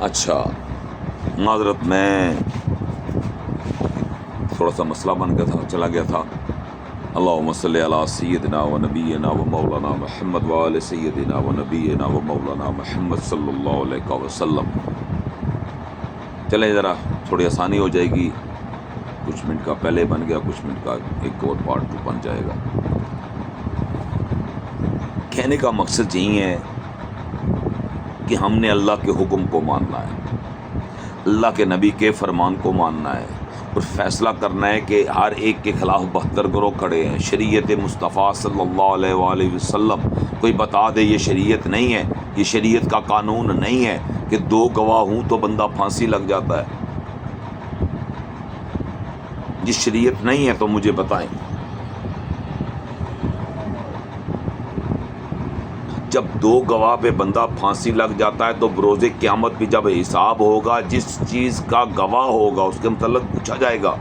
اچھا معذرت، میں تھوڑا سا مسئلہ بن گیا تھا، چلا گیا تھا. اللہم صلی علی سیدنا و نبینا و مولانا محمد و آل سیدنا و نبینا و مولانا محمد صلی اللہ علیہ وسلم. چلیں ذرا تھوڑی آسانی ہو جائے گی. کچھ منٹ کا پہلے بن گیا، کچھ منٹ کا ایک اور پارٹ 2 بن جائے گا. کہنے کا مقصد یہی ہے کہ ہم نے اللہ کے حکم کو ماننا ہے، اللہ کے نبی کے فرمان کو ماننا ہے، اور فیصلہ کرنا ہے کہ ہر ایک کے خلاف 72 گروہ کھڑے ہیں. شریعت مصطفیٰ صلی اللہ علیہ وآلہ وسلم کوئی بتا دے یہ شریعت نہیں ہے، یہ شریعت کا قانون نہیں ہے کہ 2 گواہ ہوں تو بندہ پھانسی لگ جاتا ہے. یہ شریعت نہیں ہے تو مجھے بتائیں. جب 2 گواہ پہ بندہ پھانسی لگ جاتا ہے تو بروز قیامت بھی جب حساب ہوگا، جس چیز کا گواہ ہوگا اس کے متعلق پوچھا جائے گا.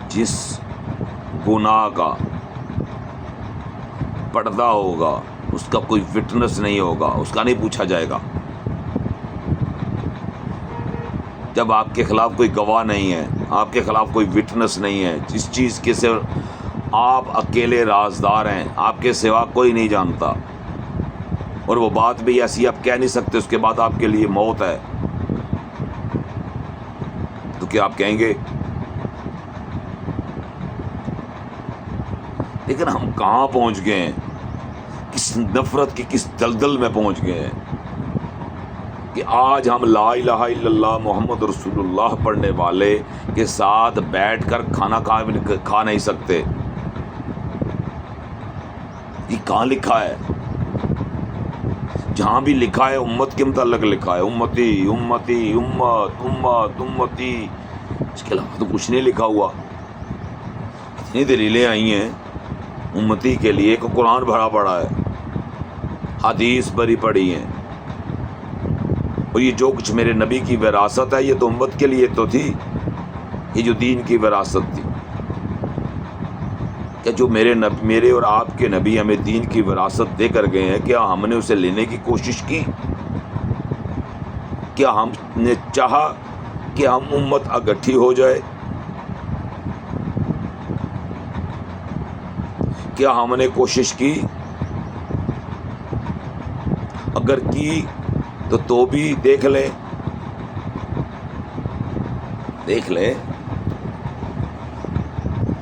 جس گناہ کا پردہ ہوگا اس کا کوئی وٹنس نہیں ہوگا، اس کا نہیں پوچھا جائے گا. جب آپ کے خلاف کوئی گواہ نہیں ہے، آپ کے خلاف کوئی وٹنس نہیں ہے، جس چیز کے سے آپ اکیلے رازدار ہیں، آپ کے سوا کوئی نہیں جانتا، اور وہ بات بھی ایسی آپ کہہ نہیں سکتے، اس کے بعد آپ کے لیے موت ہے، تو کیا آپ کہیں گے؟ لیکن ہم کہاں پہنچ گئے ہیں، کس نفرت کی کس دلدل میں پہنچ گئے ہیں کہ آج ہم لا الہ الا اللہ محمد رسول اللہ پڑھنے والے کے ساتھ بیٹھ کر کھانا کھا نہیں سکتے. یہ کہاں لکھا ہے؟ جہاں بھی لکھا ہے امت کے متعلق لکھا ہے، امتی امتی امت امت امتی. اس کے علاوہ تو کچھ نہیں لکھا ہوا. اتنی دلیلیں آئی ہیں امتی کے لیے کہ قرآن بھرا پڑا ہے، حدیث بھری پڑی ہیں، اور یہ جو کچھ میرے نبی کی وراثت ہے یہ تو امت کے لیے تو تھی. یہ جو دین کی وراثت تھی، کہ جو میرے اور آپ کے نبی ہمیں دین کی وراثت دے کر گئے ہیں، کیا ہم نے اسے لینے کی کوشش کی؟ کیا ہم نے چاہا کہ ہم امت اکٹھی ہو جائے؟ کیا ہم نے کوشش کی؟ اگر کی تو بھی دیکھ لیں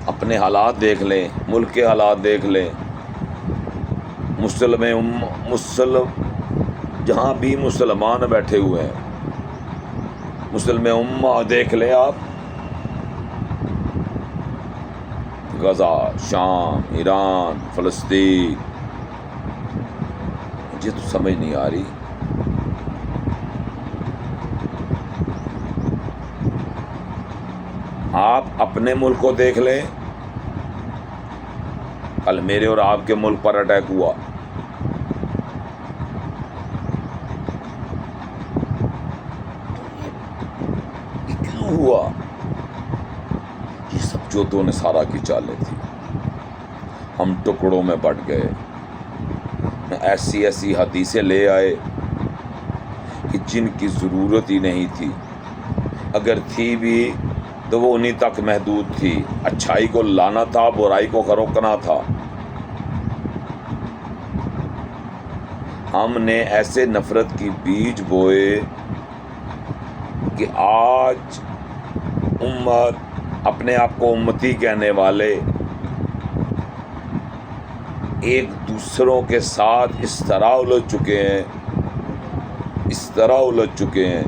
اپنے حالات دیکھ لیں، ملک کے حالات دیکھ لیں، جہاں بھی مسلمان بیٹھے ہوئے ہیں، مسلم امہ دیکھ لیں آپ. غزہ، شام، ایران، فلسطین. مجھے تو سمجھ نہیں آ رہی. آپ اپنے ملک کو دیکھ لیں، کل میرے اور آپ کے ملک پر اٹیک ہوا، یہ کیوں ہوا؟ یہ سب جو نصارہ کی چالیں تھی. ہم ٹکڑوں میں بٹ گئے، ایسی حدیثیں لے آئے کہ جن کی ضرورت ہی نہیں تھی، اگر تھی بھی تو وہ انہی تک محدود تھی. اچھائی کو لانا تھا، برائی کو روکنا تھا. ہم نے ایسے نفرت کی بیج بوئے کہ آج امت، اپنے آپ کو امتی کہنے والے، ایک دوسروں کے ساتھ اس طرح الجھ چکے ہیں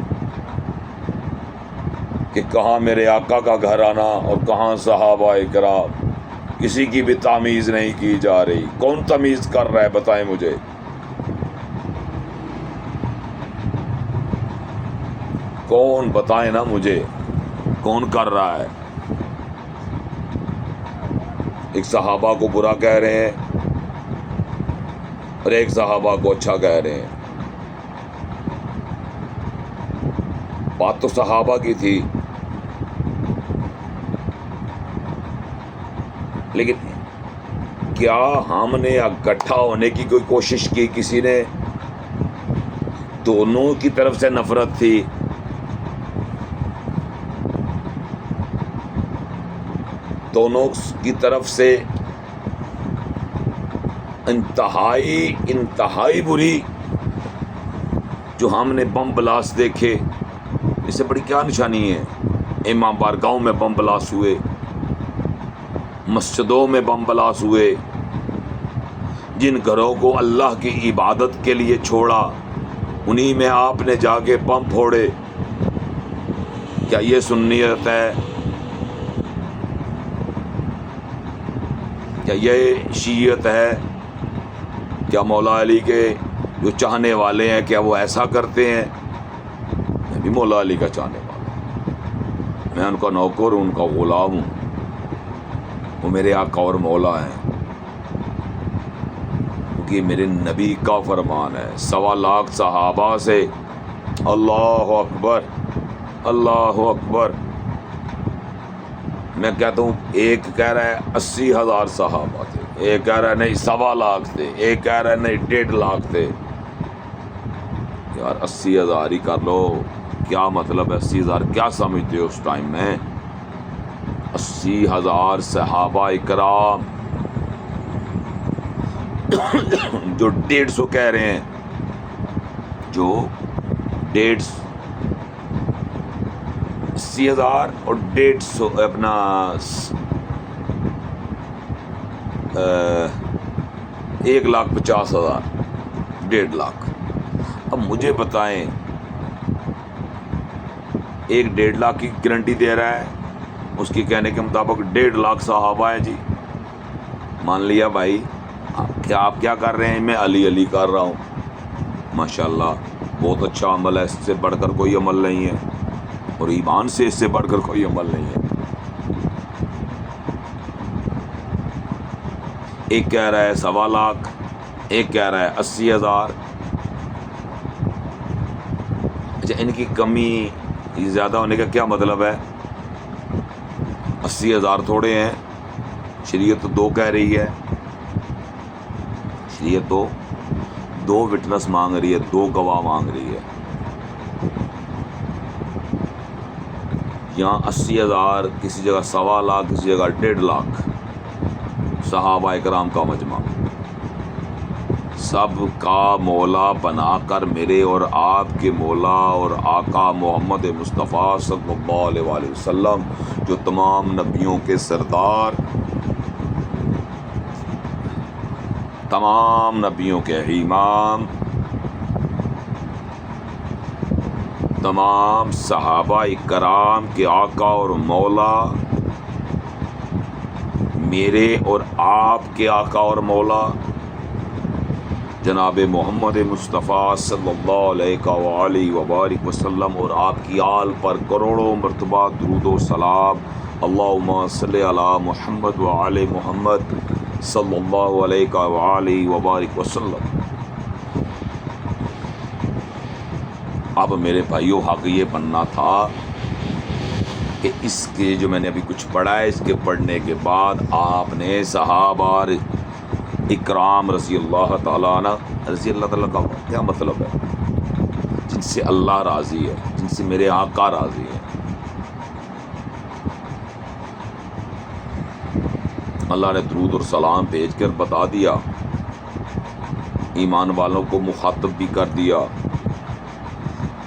کہ کہاں میرے آقا کا گھرانہ اور کہاں صحابہ کرام. کسی کی بھی تمیز نہیں کی جا رہی. کون تمیز کر رہا ہے بتائیں مجھے؟ کون؟ بتائیں نا مجھے، کون کر رہا ہے؟ ایک صحابہ کو برا کہہ رہے ہیں اور ایک صحابہ کو اچھا کہہ رہے ہیں. بات تو صحابہ کی تھی، لیکن کیا ہم نے اکٹھا ہونے کی کوئی کوشش کی؟ کسی نے؟ دونوں کی طرف سے نفرت تھی. دونوں کی طرف سے انتہائی بری. جو ہم نے بم بلاسٹ دیکھے، اس سے بڑی کیا نشانی ہے؟ امام بارگاہوں میں بم بلاسٹ ہوئے، مسجدوں میں بم بلاسٹ ہوئے. جن گھروں کو اللہ کی عبادت کے لیے چھوڑا، انہی میں آپ نے جا کے بم پھوڑے. کیا یہ سنیت ہے؟ کیا یہ شیعت ہے؟ کیا مولا علی کے جو چاہنے والے ہیں کیا وہ ایسا کرتے ہیں؟ میں بھی مولا علی کا چاہنے والا ہوں، میں ان کا نوکر ہوں، ان کا غلام ہوں. وہ میرے آقا اور مولا ہیں، کیونکہ میرے نبی کا فرمان ہے. 1.25 صحابہ سے اللہ اکبر اللہ اکبر. میں کہتا ہوں ایک کہہ رہا ہے 80,000 صحابہ تھے، ایک کہہ رہا ہے نہیں 1.25 تھے، ایک کہہ رہا ہے نہیں 1.5 لاکھ تھے. یار 80,000 ہی کر لو، کیا مطلب ہے 80,000 کیا سمجھتے ہو اس ٹائم میں؟ 80,000 صحابہ اکرام جو 150 کہہ رہے ہیں، جو 80,000 اور 150 اپنا 1,50,000 1.5 لاکھ. اب مجھے بتائیں، ایک 1.5 لاکھ کی گارنٹی دے رہا ہے، اس کی کہنے کے مطابق 1.5 لاکھ صحابہ ہیں. جی مان لیا بھائی، آپ کیا کر رہے ہیں؟ میں علی کر رہا ہوں. ماشاءاللہ بہت اچھا عمل ہے، اس سے بڑھ کر کوئی عمل نہیں ہے، اور ایمان سے اس سے بڑھ کر کوئی عمل نہیں ہے. ایک کہہ رہا ہے 1.25 لاکھ، ایک کہہ رہا ہے 80,000. اچھا، ان کی کمی زیادہ ہونے کا کیا مطلب ہے؟ 80,000 تھوڑے ہیں، شریعت تو 2 کہہ رہی ہے. شریعت تو 2 وٹنس مانگ رہی ہے، 2 گواہ مانگ رہی ہے. یہاں 80,000، کسی جگہ 1.25 لاکھ، کسی جگہ 1.5 لاکھ صحابہ اکرام کا مجمع، سب کا مولا بنا کر میرے اور آپ کے مولا اور آقا محمد مصطفیٰ صلی اللہ علیہ وآلہ وسلم، جو تمام نبیوں کے سردار، تمام نبیوں کے امام، تمام صحابہ اکرام کے آقا اور مولا، میرے اور آپ کے آقا اور مولا جناب محمد مصطفیٰ صلی اللہ علیہ وآلہ وبارک وسلم، اور آپ کی آل پر کروڑوں مرتبہ درود و سلام. اللہم صلی علی محمد وعلی محمد صلی اللہ علیہ وآلہ وبارک وسلم. اب میرے بھائیوں، حق یہ بننا تھا کہ اس کے جو میں نے ابھی کچھ پڑھا ہے، اس کے پڑھنے کے بعد آپ نے صحابہ اکرام رضی اللہ تعالیٰ عنہ، رضی اللہ تعالیٰ کا کیا مطلب ہے؟ جن سے اللہ راضی ہے، جن سے میرے آقا راضی ہے. اللہ نے درود اور سلام بھیج کر بتا دیا، ایمان والوں کو مخاطب بھی کر دیا.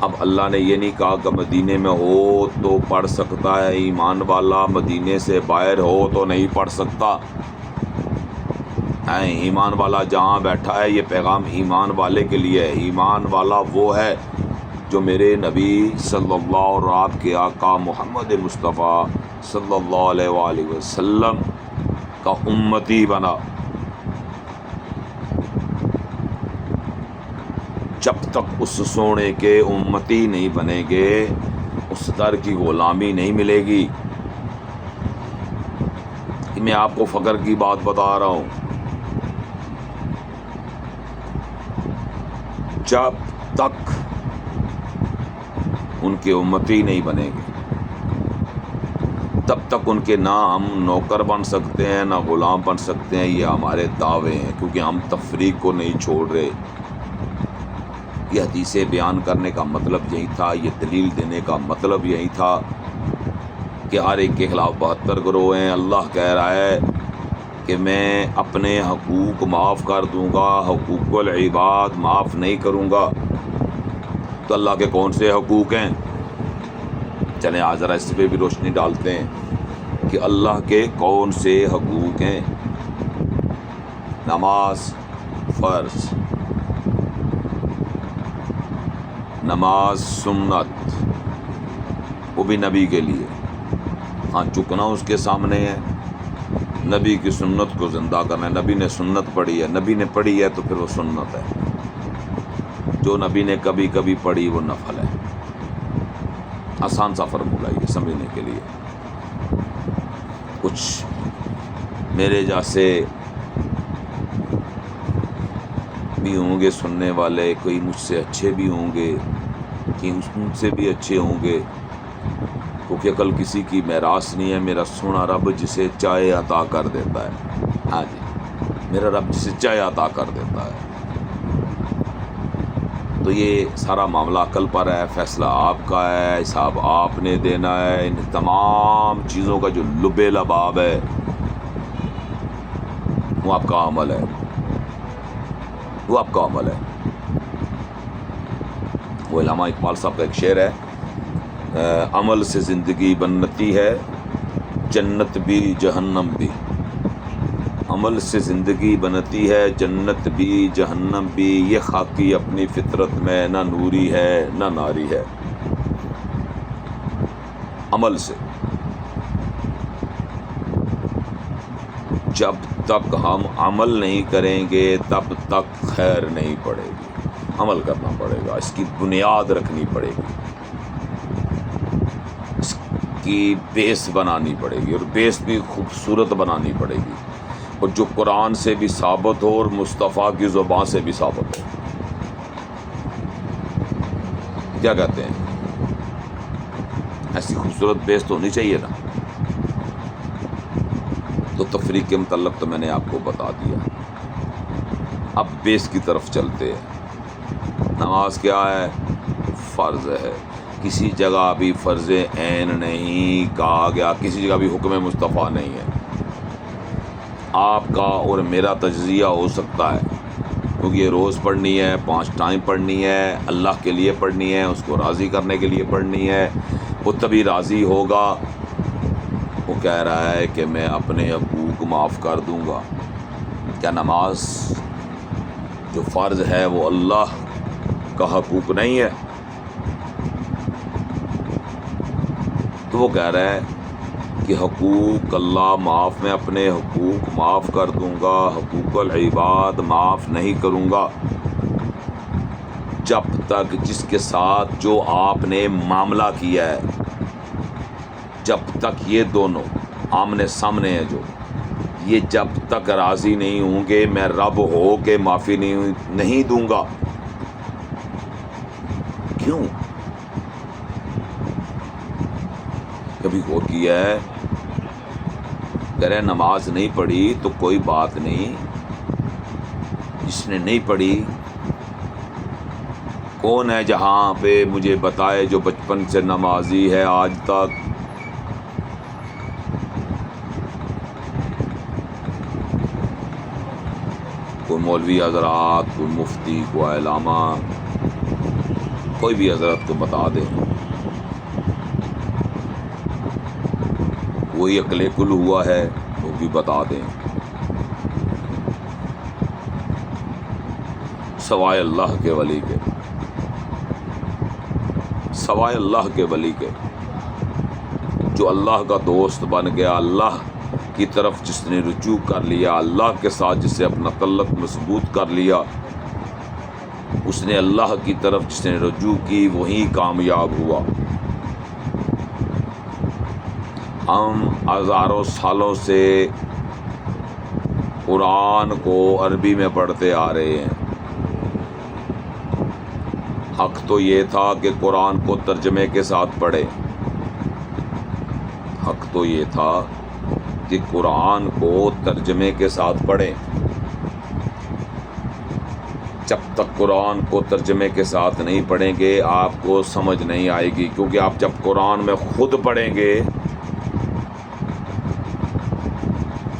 اب اللہ نے یہ نہیں کہا کہ مدینے میں ہو تو پڑھ سکتا ہے، ایمان والا مدینے سے باہر ہو تو نہیں پڑھ سکتا. ایمان والا جہاں بیٹھا ہے، یہ پیغام ایمان والے کے لیے ہے. ایمان والا وہ ہے جو میرے نبی صلی اللہ اور آپ کے آقا محمد مصطفیٰ صلی اللہ علیہ وآلہ وسلم کا امتی بنا. جب تک اس سونے کے امتی نہیں بنیں گے، اس در کی غلامی نہیں ملے گی. میں آپ کو فخر کی بات بتا رہا ہوں، جب تک ان کے امتی نہیں بنیں گے، تب تک ان کے نہ ہم نوکر بن سکتے ہیں نہ غلام بن سکتے ہیں. یہ ہمارے دعوے ہیں کیونکہ ہم تفریق کو نہیں چھوڑ رہے. یہ حدیثیں بیان کرنے کا مطلب یہی تھا, یہ دلیل دینے کا مطلب یہی تھا کہ ہر ایک کے خلاف 72 گروہ ہیں. اللہ کہہ رہا ہے کہ میں اپنے حقوق معاف کر دوں گا, حقوق العباد معاف نہیں کروں گا. تو اللہ کے کون سے حقوق ہیں؟ چلیں آج ذرا اس پہ بھی روشنی ڈالتے ہیں کہ اللہ کے کون سے حقوق ہیں. نماز فرض, نماز سنت, وہ بھی نبی کے لیے. ہاں چکنا اس کے سامنے ہے, نبی کی سنت کو زندہ کرنا ہے. نبی نے سنت پڑھی ہے, نبی نے پڑھی ہے تو پھر وہ سنت ہے. جو نبی نے کبھی کبھی پڑھی وہ نفل ہے. آسان سا فارمولہ یہ سمجھنے کے لیے. کچھ میرے جیسے بھی ہوں گے سننے والے, کوئی مجھ سے اچھے بھی ہوں گے, کہ مجھ سے بھی اچھے ہوں گے, کیونکہ عقل کسی کی میراث نہیں ہے. میرا سونا رب جسے چاہے عطا کر دیتا ہے. ہاں جی, میرا رب جسے چاہے عطا کر دیتا ہے. تو یہ سارا معاملہ عقل پر ہے, فیصلہ آپ کا ہے, حساب آپ نے دینا ہے. ان تمام چیزوں کا جو لب لباب ہے وہ آپ کا عمل ہے, وہ آپ کا عمل ہے. وہ علامہ اقبال صاحب کا ایک شعر ہے, عمل سے زندگی بنتی ہے جنت بھی جہنم بھی. عمل سے زندگی بنتی ہے جنت بھی جہنم بھی. یہ خاکی اپنی فطرت میں نہ نوری ہے نہ ناری ہے. عمل سے, جب تک ہم عمل نہیں کریں گے تب تک خیر نہیں پڑے گی. عمل کرنا پڑے گا, اس کی بنیاد رکھنی پڑے گی, اس کی بیس بنانی پڑے گی, اور بیس بھی خوبصورت بنانی پڑے گی, اور جو قرآن سے بھی ثابت ہو اور مصطفیٰ کی زبان سے بھی ثابت ہو. کیا کہتے ہیں؟ ایسی خوبصورت بیس تو ہونی چاہیے نا. تو تفریق کے متعلق تو میں نے آپ کو بتا دیا. اب بیس کی طرف چلتے ہیں. نماز کیا ہے؟ فرض ہے. کسی جگہ بھی فرض عین نہیں کہا گیا, کسی جگہ بھی حکم مصطفیٰ نہیں ہے. آپ کا اور میرا تجزیہ ہو سکتا ہے, کیونکہ یہ روز پڑھنی ہے, 5 ٹائم پڑھنی ہے, اللہ کے لیے پڑھنی ہے, اس کو راضی کرنے کے لیے پڑھنی ہے. وہ تبھی راضی ہوگا. وہ کہہ رہا ہے کہ میں اپنے حقوق معاف کر دوں گا. کیا نماز جو فرض ہے وہ اللہ کا حقوق نہیں ہے؟ تو وہ کہہ رہا ہے کہ حقوق اللہ معاف, میں اپنے حقوق معاف کر دوں گا, حقوق العباد معاف نہیں کروں گا جب تک جس کے ساتھ جو آپ نے معاملہ کیا ہے, جب تک یہ دونوں آمنے سامنے ہیں, جو یہ جب تک راضی نہیں ہوں گے میں رب ہو کے معافی نہیں دوں گا. کیوں؟ کبھی غور کیا ہے؟ کہہ رہے نماز نہیں پڑھی تو کوئی بات نہیں, جس نے نہیں پڑھی کون ہے جہاں پہ مجھے بتائے جو بچپن سے نمازی ہے آج تک؟ کوئی مولوی حضرات, کوئی مفتی, کوئی علامہ, کوئی بھی حضرت کو بتا دیں. کوئی عقل کل ہوا ہے وہ بھی بتا دیں. سوائے اللہ کے ولی کے, سوائے اللہ کے ولی کے, جو اللہ کا دوست بن گیا, اللہ کی طرف جس نے رجوع کر لیا, اللہ کے ساتھ جسے اپنا تعلق مضبوط کر لیا, اس نے اللہ کی طرف جس نے رجوع کی وہی کامیاب ہوا. ہم ہزاروں سالوں سے قرآن کو عربی میں پڑھتے آ رہے ہیں. حق تو یہ تھا کہ قرآن کو ترجمے کے ساتھ پڑھیں, حق تک تو یہ تھا کہ قرآن کو ترجمے کے ساتھ پڑھیں. جب تک قرآن کو ترجمے کے ساتھ نہیں پڑھیں گے آپ کو سمجھ نہیں آئے گی، کیونکہ آپ جب قرآن میں خود پڑھیں گے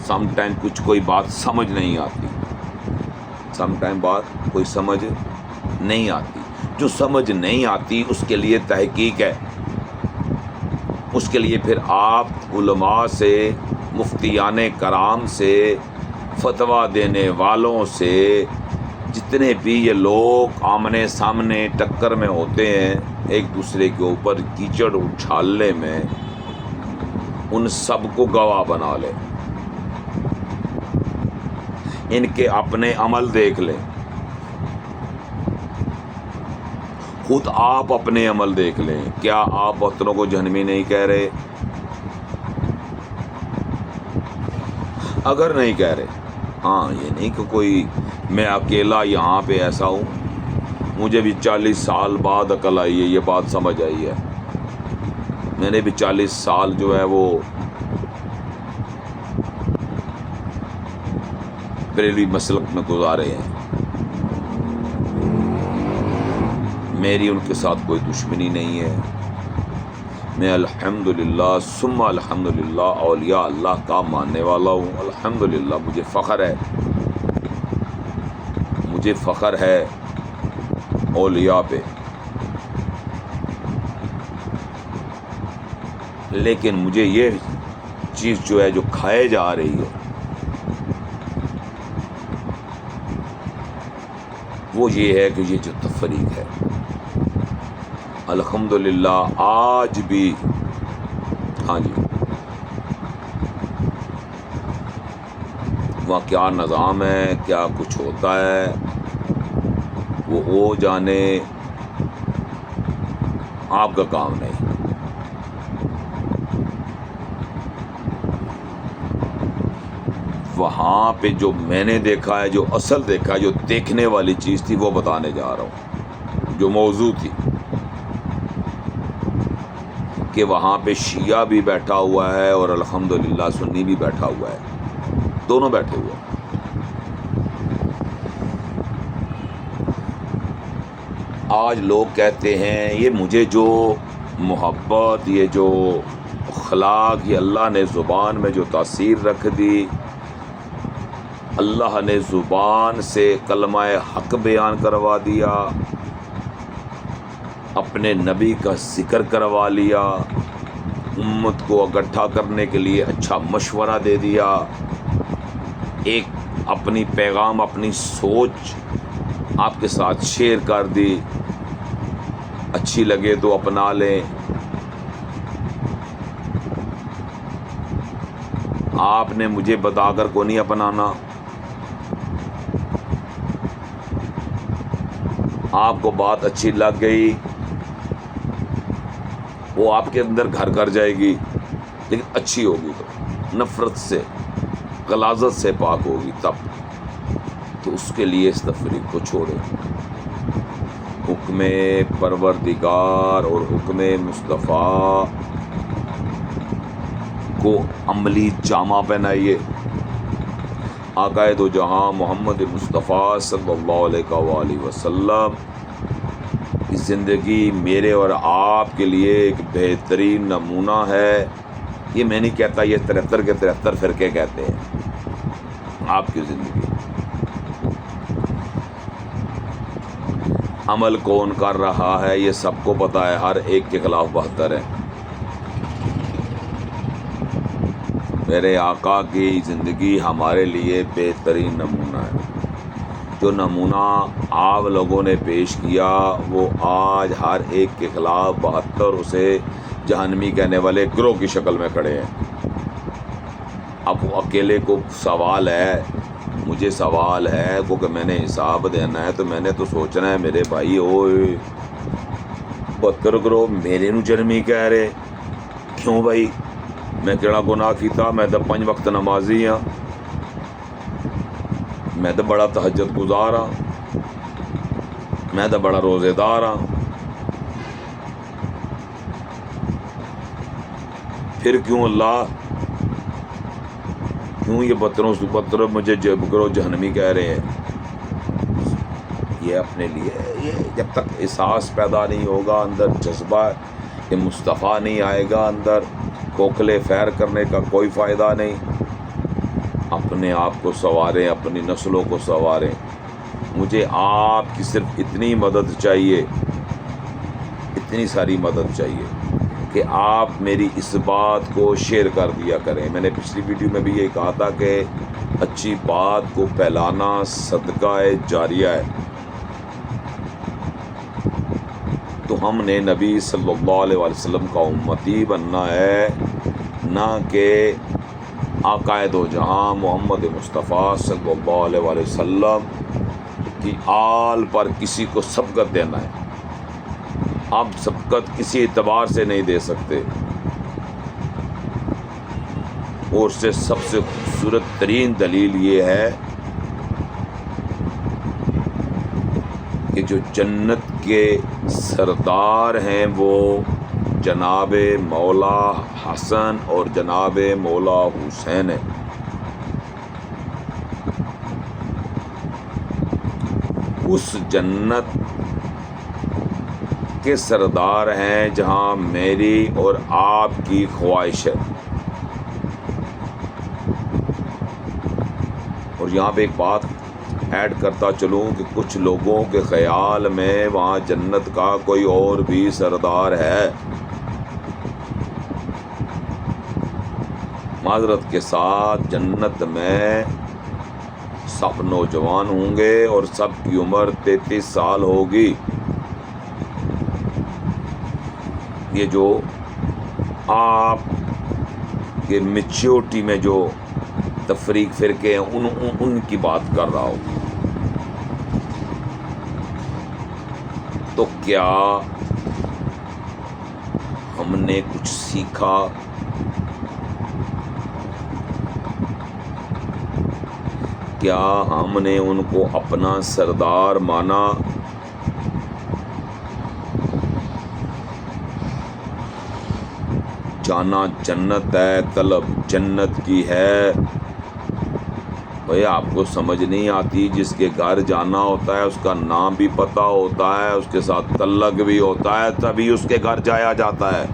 سم ٹائم کوئی بات سمجھ نہیں آتی، سم ٹائم بات کوئی سمجھ نہیں آتی. جو سمجھ نہیں آتی اس کے لیے تحقیق ہے، اس کے لیے پھر آپ علماء سے، مفتیان کرام سے، فتویٰ دینے والوں سے، جتنے بھی یہ لوگ آمنے سامنے ٹکر میں ہوتے ہیں ایک دوسرے کے اوپر کیچڑ اچھالنے میں، ان سب کو گواہ بنا لیں. ان کے اپنے عمل دیکھ لیں، خود آپ اپنے عمل دیکھ لیں. کیا آپ بہتروں کو جہنمی نہیں کہہ رہے؟ اگر نہیں کہہ رہے، ہاں یہ نہیں کہ کوئی میں اکیلا یہاں پہ ایسا ہوں، مجھے بھی 40 سال بعد عقل آئی ہے، یہ بات سمجھ آئی ہے. میں نے بھی 40 سال جو ہے وہ بریلوی مسلک میں گزارے ہیں. میری ان کے ساتھ کوئی دشمنی نہیں ہے. میں الحمدللہ ثم الحمدللہ اولیاء اللہ کا ماننے والا ہوں. الحمدللہ مجھے فخر ہے، مجھے فخر ہے اولیاء پہ. لیکن مجھے یہ چیز جو ہے جو کھائے جا رہی ہے وہ یہ ہے کہ یہ جو تفریق ہے، الحمدللہ آج بھی، ہاں جی، وہاں کیا نظام ہے، کیا کچھ ہوتا ہے وہ جانے، آپ کا کام نہیں. وہاں پہ جو میں نے دیکھا ہے، جو اصل دیکھا ہے، جو دیکھنے والی چیز تھی وہ بتانے جا رہا ہوں. جو موضوع تھی کہ وہاں پہ شیعہ بھی بیٹھا ہوا ہے اور الحمدللہ سنی بھی بیٹھا ہوا ہے، دونوں بیٹھے ہوئے ہیں. آج لوگ کہتے ہیں یہ مجھے جو محبت، یہ جو اخلاق، یہ اللہ نے زبان میں جو تاثیر رکھ دی، اللہ نے زبان سے کلمہ حق بیان کروا دیا، اپنے نبی کا ذکر کروا لیا، امت کو اکٹھا کرنے کے لیے اچھا مشورہ دے دیا، ایک اپنی پیغام، اپنی سوچ آپ کے ساتھ شیئر کر دی، اچھی لگے تو اپنا لیں. آپ نے مجھے بتا کر کو نہیں اپنانا، آپ کو بات اچھی لگ گئی وہ آپ کے اندر گھر کر جائے گی، لیکن اچھی ہوگی تو نفرت سے، غلاظت سے پاک ہوگی تب تو اس کے لیے اس تفریق کو چھوڑے. حکم پروردگار اور حکم مصطفیٰ کو عملی جامہ پہنائیے. آقائے دو جہاں محمد مصطفیٰ صلی اللہ علیہ وآلہ وسلم کی زندگی میرے اور آپ کے لیے ایک بہترین نمونہ ہے. یہ میں نہیں کہتا، یہ 73 کے 73 فرقے کہتے ہیں. آپ کی زندگی عمل کون کر رہا ہے یہ سب کو پتہ ہے، ہر ایک کے خلاف 72 ہے. میرے آقا کی زندگی ہمارے لیے بہترین نمونہ ہے. جو نمونہ آپ لوگوں نے پیش کیا وہ آج ہر ایک کے خلاف 72 اسے جہنمی کہنے والے گروہ کی شکل میں کھڑے ہیں. اب وہ اکیلے کو سوال ہے، مجھے سوال ہے کیونکہ میں نے حساب دینا ہے، تو میں نے تو سوچنا ہے میرے بھائی، اوئے 72 گروہ میرے نو جہنمی کہہ رہے کیوں بھائی؟ میں کہڑا گناہ کیتا؟ میں تو 5 وقت نمازی ہاں، میں تو بڑا تہجد گزار ہاں، میں تو بڑا روزے دار ہاں. پھر کیوں اللہ، کیوں یہ بطر مجھے جب کرو جہنمی کہہ رہے ہیں؟ یہ اپنے لیے ہے۔ یہ جب تک احساس پیدا نہیں ہوگا اندر، جذبہ کہ مصطفیٰ نہیں آئے گا اندر، کوکلے فیر کرنے کا کوئی فائدہ نہیں۔ اپنے آپ کو سنواریں، اپنی نسلوں کو سنواریں۔ مجھے آپ کی صرف اتنی مدد چاہیے، اتنی ساری مدد چاہیے کہ آپ میری اس بات کو شیئر کر دیا کریں۔ میں نے پچھلی ویڈیو میں بھی یہ کہا تھا کہ اچھی بات کو پھیلانا صدقہ جاریہ ہے۔ تو ہم نے نبی صلی اللہ علیہ وسلم کا امتی بننا ہے، نہ کہ آقائے دو جہاں محمد مصطفیٰ صلی اللہ علیہ وسلم کی آل پر کسی کو سبقت دینا ہے۔ آپ سبقت کسی اعتبار سے نہیں دے سکتے، اور اس سے سب سے خوبصورت ترین دلیل یہ ہے کہ جو جنت کے سردار ہیں وہ جناب مولا حسن اور جناب مولا حسین ہیں۔ اس جنت کے سردار ہیں جہاں میری اور آپ کی خواہش ہے۔ اور یہاں پہ ایک بات ایڈ کرتا چلوں کہ کچھ لوگوں کے خیال میں وہاں جنت کا کوئی اور بھی سردار ہے۔ معذرت کے ساتھ، جنت میں سب نوجوان ہوں گے اور سب کی عمر 33 سال ہوگی۔ یہ جو آپ کے میچورٹی میں جو تفریق فرقے ہیں ان کی بات کر رہا ہوں۔ تو کیا ہم نے کچھ سیکھا؟ کیا ہم نے ان کو اپنا سردار مانا؟ جانا جنت ہے، طلب جنت کی ہے۔ بھئی آپ کو سمجھ نہیں آتی، جس کے گھر جانا ہوتا ہے اس کا نام بھی پتہ ہوتا ہے، اس کے ساتھ تعلق بھی ہوتا ہے، تبھی اس کے گھر جایا جاتا ہے۔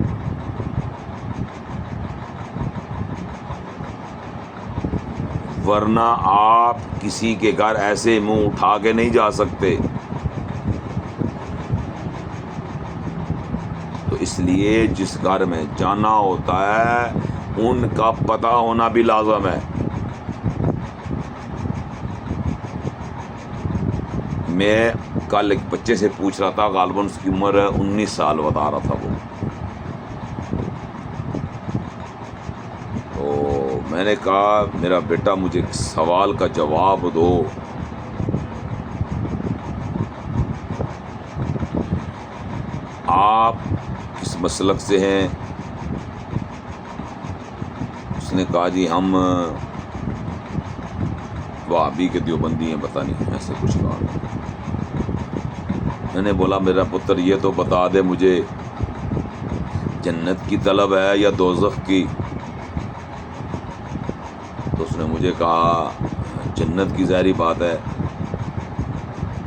ورنہ آپ کسی کے گھر ایسے منہ اٹھا کے نہیں جا سکتے۔ تو اس لیے جس گھر میں جانا ہوتا ہے ان کا پتہ ہونا بھی لازم ہے۔ میں کل ایک بچے سے پوچھ رہا تھا، غالباً اس کی عمر 19 سال بتا رہا تھا وہ۔ تو میں نے کہا میرا بیٹا مجھے ایک سوال کا جواب دو، آپ کس مسلک سے ہیں؟ اس نے کہا جی ہم وہابی کے دیوبندی ہیں، پتہ نہیں ایسے کچھ کہا۔ میں نے بولا میرا پتر یہ تو بتا دے مجھے، جنت کی طلب ہے یا دوزخ کی؟ تو اس نے مجھے کہا جنت کی، ظاہری بات ہے۔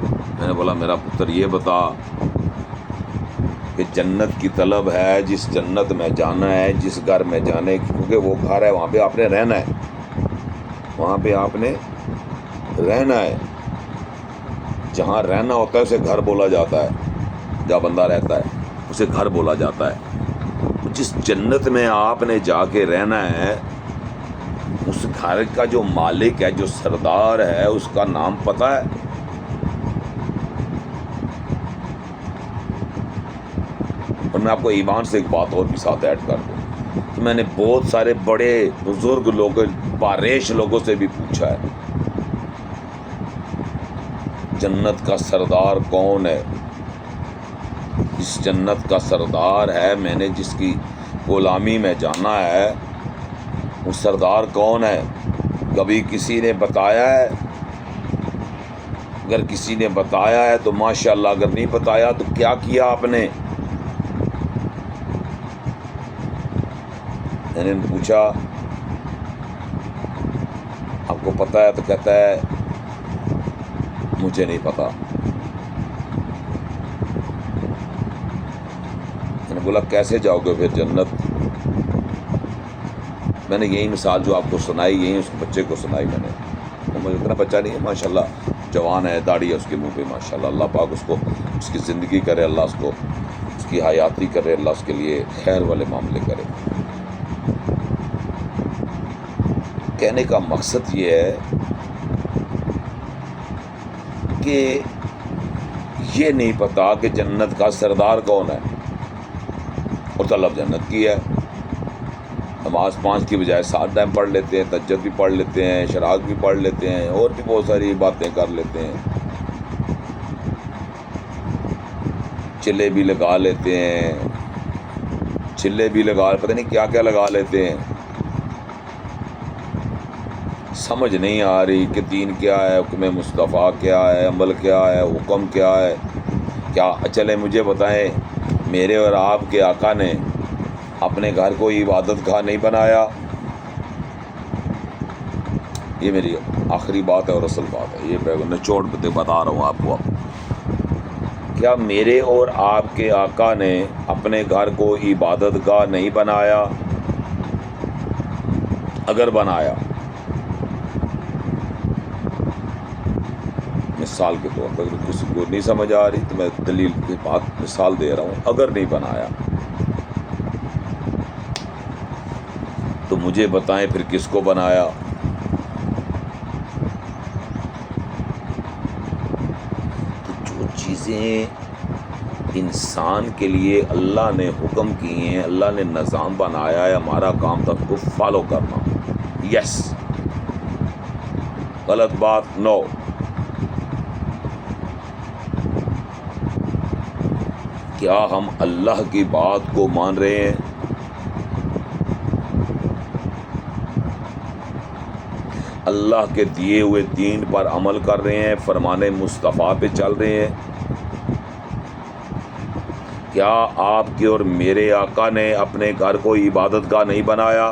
میں نے بولا میرا پتر یہ بتا کہ جنت کی طلب ہے، جس جنت میں جانا ہے، جس گھر میں جانے، کیونکہ وہ گھر ہے وہاں پہ آپ نے رہنا ہے، وہاں پہ آپ نے رہنا ہے۔ جہاں رہنا ہوتا ہے اسے گھر بولا جاتا ہے، جہاں بندہ رہتا ہے اسے گھر بولا جاتا ہے۔ جس جنت میں آپ نے جا کے رہنا ہے، اس گھر کا جو مالک ہے، جو سردار ہے، اس کا نام پتہ ہے؟ اور میں آپ کو ایمان سے ایک بات اور بھی ساتھ ایڈ کر دوں کہ میں نے بہت سارے بڑے بزرگ لوگوں، باریش لوگوں سے بھی پوچھا ہے جنت کا سردار کون ہے؟ اس جنت کا سردار ہے، میں نے جس کی غلامی میں جانا ہے، وہ سردار کون ہے؟ کبھی کسی نے بتایا ہے؟ اگر کسی نے بتایا ہے تو ماشاءاللہ، اگر نہیں بتایا تو کیا کیا آپ نے؟ میں نے پوچھا آپ کو پتہ ہے؟ تو کہتا ہے مجھے نہیں پتا۔ میں نے بولا کیسے جاؤ گے پھر جنت؟ میں نے یہی مثال جو آپ کو سنائی، یہی اس بچے کو سنائی میں نے۔ وہ مجھے اتنا بچہ نہیں ہے ماشاءاللہ، جوان ہے، داڑھی ہے اس کے منہ پہ ماشاءاللہ، اللہ پاک اس کو اس کی زندگی کرے، اللہ اس کو اس کی حیاتی کرے، اللہ اس کے لیے خیر والے معاملے کرے۔ کہنے کا مقصد یہ ہے کہ یہ نہیں پتا کہ جنت کا سردار کون ہے، اور طلب جنت کی ہے۔ نماز 5 کی بجائے 7 ٹائم پڑھ لیتے ہیں، تہجد بھی پڑھ لیتے ہیں، اشراق بھی پڑھ لیتے ہیں، اور بھی بہت ساری باتیں کر لیتے ہیں، چلے بھی لگا لیتے ہیں، چلے بھی لگا، پتہ نہیں کیا کیا لگا لیتے ہیں۔ سمجھ نہیں آ رہی کہ دین کیا ہے، حکم مصطفیٰ کیا ہے، عمل کیا ہے، حکم کیا ہے۔ کیا چلے مجھے بتائیں، میرے اور آپ کے آقا نے اپنے گھر کو عبادت گاہ نہیں بنایا؟ یہ میری آخری بات ہے اور اصل بات ہے، یہ نچوڑ بتا رہا ہوں آپ کو۔ کیا میرے اور آپ کے آقا نے اپنے گھر کو عبادت گاہ نہیں بنایا؟ اگر بنایا، مثال کے طور پر کسی کو نہیں سمجھ آ رہی تو میں دلیل کے بات مثال دے رہا ہوں، اگر نہیں بنایا تو مجھے بتائیں پھر کس کو بنایا؟ تو جو چیزیں انسان کے لیے اللہ نے حکم کی ہیں، اللہ نے نظام بنایا ہے، ہمارا کام تھا اس کو فالو کرنا۔ یس، غلط بات نو۔ کیا ہم اللہ کی بات کو مان رہے ہیں؟ اللہ کے دیے ہوئے دین پر عمل کر رہے ہیں، فرمان مصطفیٰ پہ چل رہے ہیں؟ کیا آپ کے اور میرے آقا نے اپنے گھر کو عبادت گاہ نہیں بنایا؟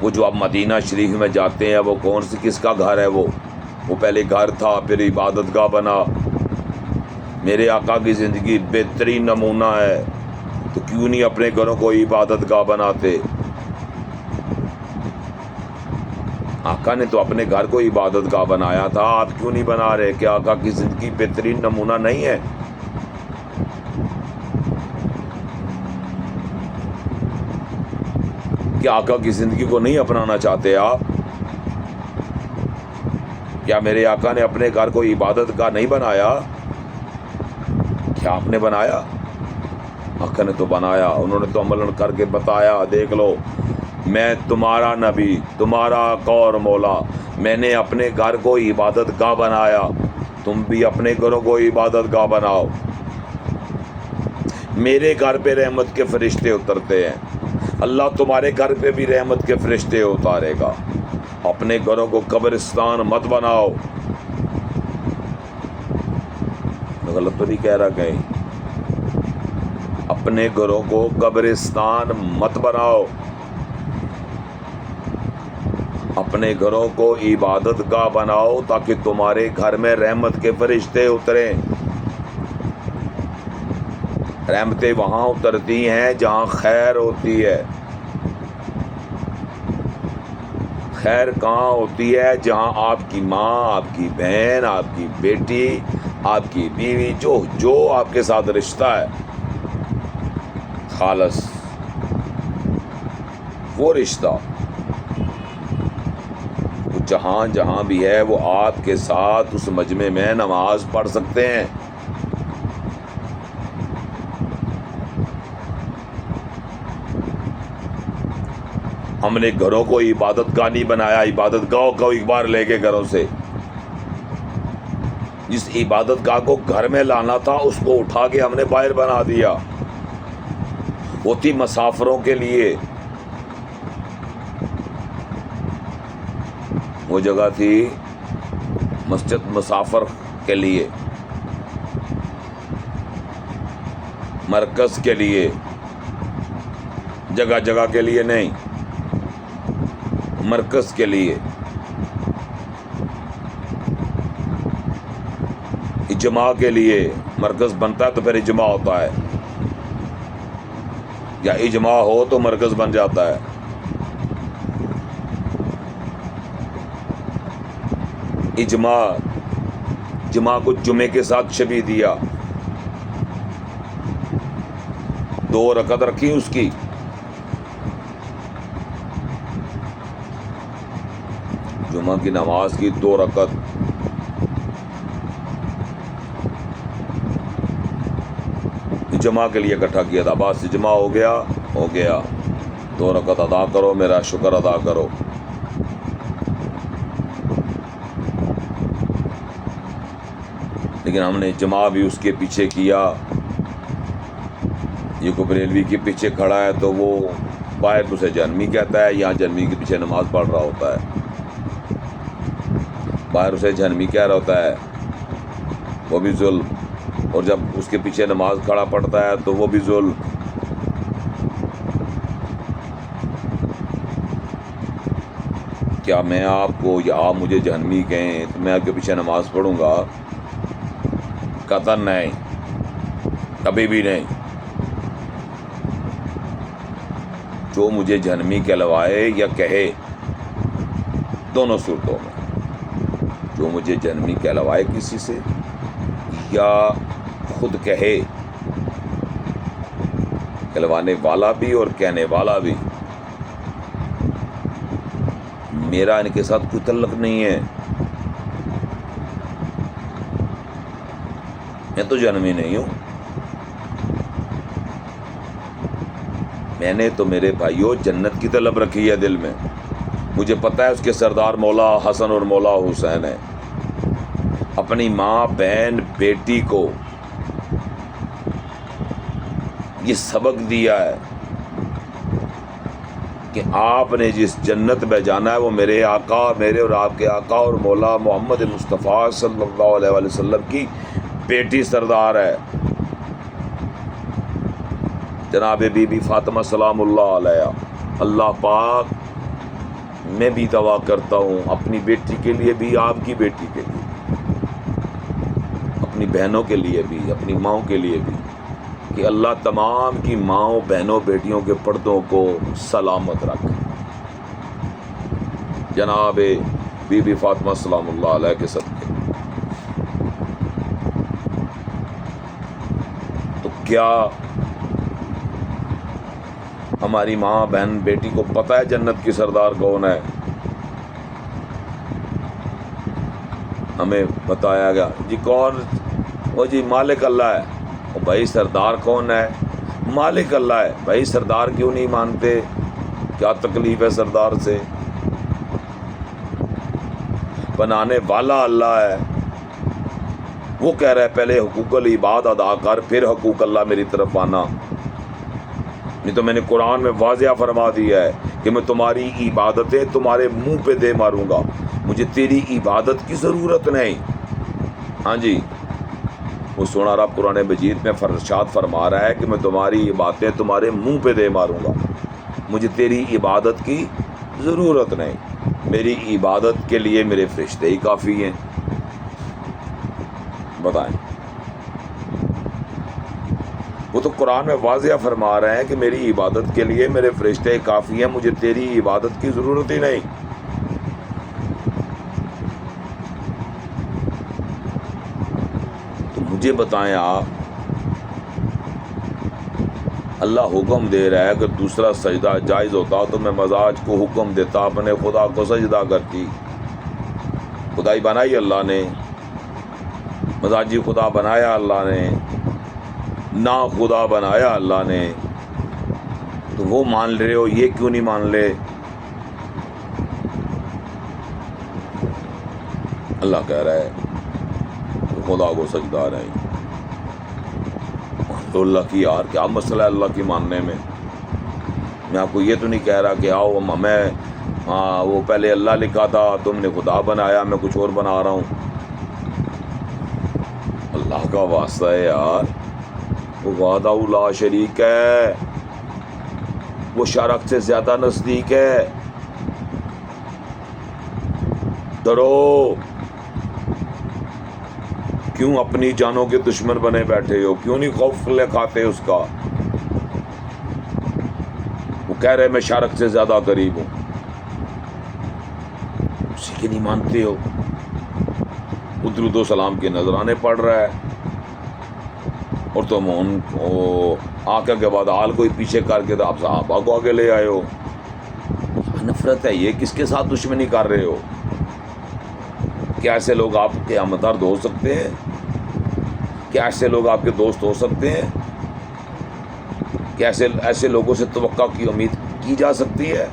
وہ جو آپ مدینہ شریف میں جاتے ہیں وہ کون سی کس کا گھر ہے؟ وہ پہلے گھر تھا پھر عبادت گاہ بنا۔ میرے آقا کی زندگی بہترین نمونہ ہے، تو کیوں نہیں اپنے گھروں کو عبادت گاہ بناتے؟ آقا نے تو اپنے گھر کو عبادت گاہ بنایا تھا، آپ کیوں نہیں بنا رہے؟ کیا آقا کی زندگی بہترین نمونہ نہیں ہے؟ کیا آقا کی زندگی کو نہیں اپنانا چاہتے آپ؟ کیا میرے آقا نے اپنے گھر کو عبادت گاہ نہیں بنایا؟ کیا آپ نے بنایا؟ آقا نے تو بنایا، انہوں نے تو عمل کر کے بتایا، دیکھ لو میں تمہارا نبی، تمہارا آقا اور مولا، میں نے اپنے گھر کو عبادت گاہ بنایا، تم بھی اپنے گھروں کو عبادت گاہ بناؤ۔ میرے گھر پہ رحمت کے فرشتے اترتے ہیں، اللہ تمہارے گھر پہ بھی رحمت کے فرشتے اتارے گا۔ اپنے گھروں کو قبرستان مت بناؤ۔ میں غلط تو نہیں کہہ رہا کہیں؟ اپنے گھروں کو قبرستان مت بناؤ، اپنے گھروں کو عبادت گاہ بناؤ تاکہ تمہارے گھر میں رحمت کے فرشتے اتریں۔ رحمتیں وہاں اترتی ہیں جہاں خیر ہوتی ہے۔ خیر کہاں ہوتی ہے؟ جہاں آپ کی ماں، آپ کی بہن، آپ کی بیٹی، آپ کی بیوی، جو آپ کے ساتھ رشتہ ہے خالص، وہ رشتہ جہاں جہاں بھی ہے وہ آپ کے ساتھ اس مجمع میں نماز پڑھ سکتے ہیں۔ ہم نے گھروں کو عبادت گاہ نہیں بنایا، عبادت گاہ کو ایک بار لے کے گھروں سے، جس عبادت گاہ کو گھر میں لانا تھا اس کو اٹھا کے ہم نے باہر بنا دیا۔ وہ تھی مسافروں کے لیے، وہ جگہ تھی مسجد مسافر کے لیے۔ مرکز کے لیے، جگہ جگہ کے لیے نہیں، مرکز کے لیے۔ اجماع کے لیے مرکز بنتا ہے تو پھر اجماع ہوتا ہے، یا اجماع ہو تو مرکز بن جاتا ہے۔ جمعہ کو جمعے کے ساتھ شبیہ دیا، 2 رکعت رکھی اس کی، جمعہ کی نماز کی 2 رکعت، جمعہ کے لیے اکٹھا کیا تھا، بس جمعہ ہو گیا، 2 رکعت ادا کرو، میرا شکر ادا کرو۔ لیکن ہم نے جمعہ بھی اس کے پیچھے کیا، یہ کوئی بریلوی کے پیچھے کھڑا ہے تو وہ باہر اسے جہنمی کہتا ہے، یہاں جہنمی کے پیچھے نماز پڑھ رہا ہوتا ہے، باہر اسے جہنمی کہہ رہا ہوتا ہے، وہ بھی ظلم، اور جب اس کے پیچھے نماز کھڑا پڑتا ہے تو وہ بھی ظلم۔ کیا میں آپ کو یا آپ مجھے جہنمی کہیں تو میں آپ کے پیچھے نماز پڑھوں گا؟ قطعاً نہیں، کبھی بھی نہیں۔ جو مجھے جہنمی کہلوائے یا کہے، دونوں صورتوں میں، جو مجھے جہنمی کہلوائے کسی سے یا خود کہے، کہلوانے والا بھی اور کہنے والا بھی، میرا ان کے ساتھ کوئی تعلق نہیں ہے، میں تو جہنمی نہیں ہوں۔ میں نے تو میرے بھائیوں جنت کی طلب رکھی ہے دل میں، مجھے پتہ ہے اس کے سردار مولا حسن اور مولا حسین ہے۔ اپنی ماں، بہن، بیٹی کو یہ سبق دیا ہے کہ آپ نے جس جنت میں جانا ہے وہ میرے آقا، میرے اور آپ کے آقا اور مولا محمد مصطفیٰ صلی اللہ علیہ وآلہ وسلم کی بیٹی سردار ہے، جناب بی بی فاطمہ سلام اللہ علیہ۔ اللہ پاک، میں بھی دعا کرتا ہوں اپنی بیٹی کے لیے بھی، آپ کی بیٹی کے لیے، اپنی بہنوں کے لیے بھی، اپنی ماؤں کے لیے بھی، کہ اللہ تمام کی ماؤں، بہنوں، بیٹیوں کے پردوں کو سلامت رکھے، جناب بی بی فاطمہ سلام اللہ علیہ کے صدقے۔ تو کیا ہماری ماں، بہن، بیٹی کو پتہ ہے جنت کی سردار کون ہے؟ ہمیں بتایا گیا جی کون؟ وہ جی مالک اللہ ہے۔ وہ بھائی سردار کون ہے؟ مالک اللہ ہے۔ بھائی سردار کیوں نہیں مانتے؟ کیا تکلیف ہے سردار سے؟ بنانے والا اللہ ہے، وہ کہہ رہا ہے پہلے حقوق العباد ادا کر، پھر حقوق اللہ میری طرف آنا۔ نہیں تو میں نے قرآن میں واضح فرما دیا ہے کہ میں تمہاری عبادتیں تمہارے منہ پہ دے ماروں گا، مجھے تیری عبادت کی ضرورت نہیں۔ ہاں جی، وہ سونا رب قرآن مجید میں ارشاد فرما رہا ہے کہ میں تمہاری عبادتیں تمہارے منہ پہ دے ماروں گا، مجھے تیری عبادت کی ضرورت نہیں، میری عبادت کے لیے میرے فرشتے ہی کافی ہیں۔ بتائیں، وہ تو قرآن میں واضح فرما رہے ہیں کہ میری عبادت کے لیے میرے فرشتے کافی ہیں، مجھے تیری عبادت کی ضرورت ہی نہیں۔ تو مجھے بتائیں آپ، اللہ حکم دے رہا ہے اگر دوسرا سجدہ جائز ہوتا تو میں مزاج کو حکم دیتا اپنے خدا کو سجدہ کرتی۔ خدائی بنائی اللہ نے، مزاجی خدا بنایا اللہ نے، نا خدا بنایا اللہ نے، تو وہ مان رہے ہو، یہ کیوں نہیں مان لے؟ اللہ کہہ رہا ہے خدا کو سجدہ نہیں۔ تو اللہ کی یار کیا مسئلہ ہے اللہ کی ماننے میں؟ میں آپ کو یہ تو نہیں کہہ رہا کہ آؤ ہمیں وہ پہلے اللہ لکھا تھا تم نے خدا بنایا، میں کچھ اور بنا رہا ہوں۔ اللہ کا واسطہ ہے یار، وہ وحدہ لا شریک ہے، وہ شرک سے زیادہ نزدیک ہے. ڈرو. کیوں اپنی جانوں کے دشمن بنے بیٹھے ہو؟ کیوں نہیں خوف لے کھاتے اس کا؟ وہ کہہ رہے میں شرک سے زیادہ قریب ہوں، اسی کے نہیں مانتے ہو. درود و سلام کے نذرانے پڑھ رہا ہے اور تم ان کو آقا کے بعد آل کو ہی پیچھے کر کے تو آپ صحابہ کو آگے لے آئے ہو. نفرت ہے یہ. کس کے ساتھ دشمنی کر رہے ہو؟ کیا ایسے لوگ آپ کے ہمدرد ہو سکتے ہیں؟ کیا ایسے لوگ آپ کے دوست ہو سکتے ہیں؟ کیا ایسے لوگوں سے توقع کی امید کی جا سکتی ہے؟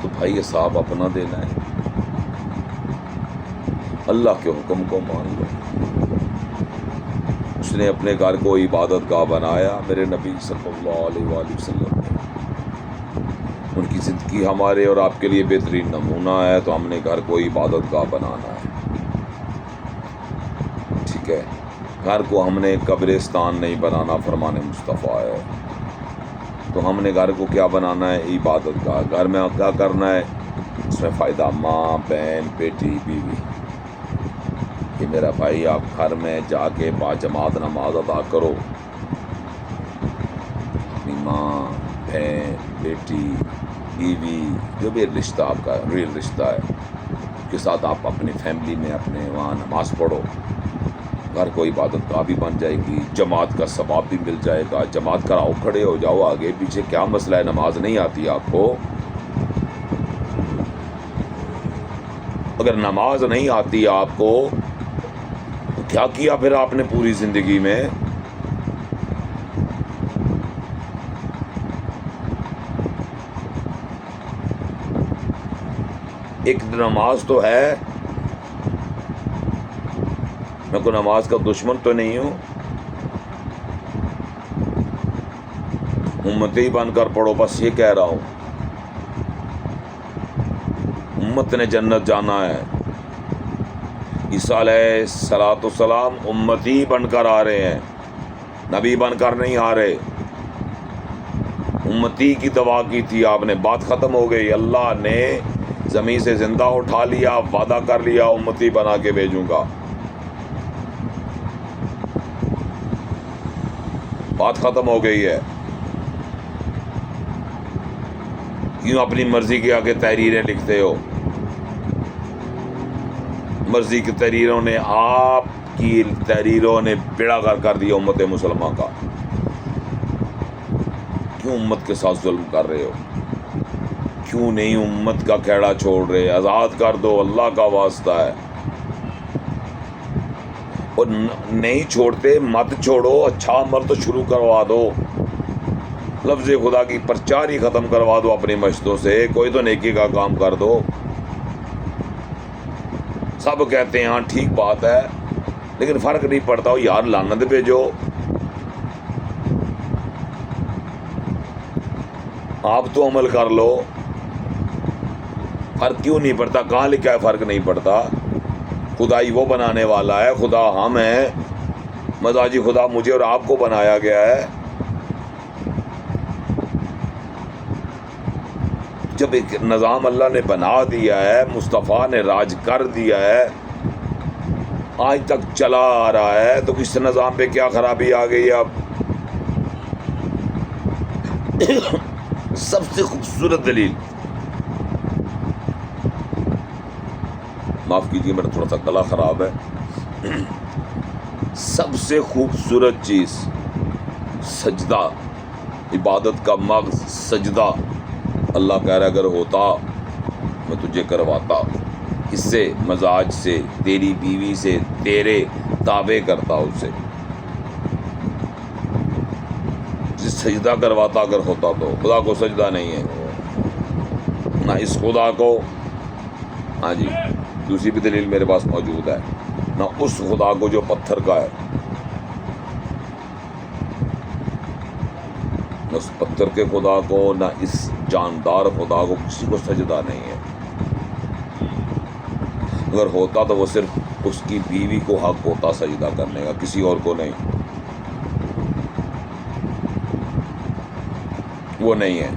تو بھائی یہ صاحب اپنا دینا ہے. اللہ کے حکم کو مان لو. اس نے اپنے گھر کو عبادت گاہ بنایا. میرے نبی صلی اللہ علیہ وآلہ وسلم نے، ان کی زندگی ہمارے اور آپ کے لیے بہترین نمونہ ہے. تو ہم نے گھر کو عبادت گاہ بنانا ہے. ٹھیک ہے. گھر کو ہم نے قبرستان نہیں بنانا، فرمان مصطفیٰ ہے. تو ہم نے گھر کو کیا بنانا ہے؟ عبادت گاہ. گھر میں کیا کرنا ہے؟ اس میں فائدہ ماں، بہن، بیٹی، بیوی. کہ میرا بھائی آپ گھر میں جا کے باجماعت نماز ادا کرو. اپنی ماں، بہن، بیٹی، بیوی، جو بھی رشتہ آپ کا ریل رشتہ ہے، اس کے ساتھ آپ اپنی فیملی میں اپنے وہاں نماز پڑھو. گھر کو عبادت گاہ بھی بن جائے گی، جماعت کا ثواب بھی مل جائے گا. جماعت کراؤ، کھڑے ہو جاؤ آگے پیچھے. کیا مسئلہ ہے؟ نماز نہیں آتی آپ کو؟ اگر نماز نہیں آتی آپ کو تو کیا کیا پھر آپ نے پوری زندگی میں؟ ایک نماز تو ہے. میں کوئی نماز کا دشمن تو نہیں ہوں. امتی بن کر پڑھو، بس یہ کہہ رہا ہوں. امت نے جنت جانا ہے. عیسیٰ علیہ الصلوۃ والسلام امتی بن کر آ رہے ہیں، نبی بن کر نہیں آ رہے. امتی کی دعا کی تھی آپ نے، بات ختم ہو گئی. اللہ نے زمین سے زندہ اٹھا لیا، وعدہ کر لیا امتی بنا کے بھیجوں گا. بات ختم ہو گئی ہے. کیوں اپنی مرضی کے آگے تحریریں لکھتے ہو؟ مرضی کی تحریروں نے، آپ کی تحریروں نے بیڑا غرق کر دیا امت مسلمہ کا. کیوں امت کے ساتھ ظلم کر رہے ہو؟ کیوں نہیں امت کا کھیڑا چھوڑ رہے؟ آزاد کر دو، اللہ کا واسطہ ہے. اور نہیں چھوڑتے مت چھوڑو، اچھا عمل تو شروع کروا دو. لفظ خدا کی پرچاری ختم کروا دو اپنی مشتوں سے. کوئی تو نیکی کا کام کر دو. سب کہتے ہیں ہاں ٹھیک بات ہے، لیکن فرق نہیں پڑتا. ہو یار لعنت بھیجو. آپ تو عمل کر لو. فرق کیوں نہیں پڑتا؟ کہاں لکھا ہے فرق نہیں پڑتا؟ خدائی وہ بنانے والا ہے، خدا ہم ہیں. مزاجی خدا مجھے اور آپ کو بنایا گیا ہے. جب ایک نظام اللہ نے بنا دیا ہے، مصطفیٰ نے راج کر دیا ہے، آج تک چلا آ رہا ہے، تو اس نظام پہ کیا خرابی آ گئی؟ اب سب سے خوبصورت دلیل، معاف کیجیے میرا تھوڑا سا گلا خراب ہے. سب سے خوبصورت چیز سجدہ، عبادت کا مغز سجدہ. اللہ کہہ رہا اگر ہوتا میں تجھے کرواتا. اس سے مزاج سے، تیری بیوی سے، تیرے تابع کرتا اسے. سجدہ کرواتا اگر ہوتا تو. خدا کو سجدہ نہیں ہے نہ اس خدا کو. ہاں جی، دوسری بھی دلیل میرے پاس موجود ہے. نہ اس خدا کو جو پتھر کا ہے، نہ اس پتھر کے خدا کو، نہ اس جاندار خدا کو. کسی کو سجدہ نہیں ہے. اگر ہوتا تو وہ صرف اس کی بیوی کو حق ہوتا سجدہ کرنے کا، کسی اور کو نہیں. وہ نہیں ہے.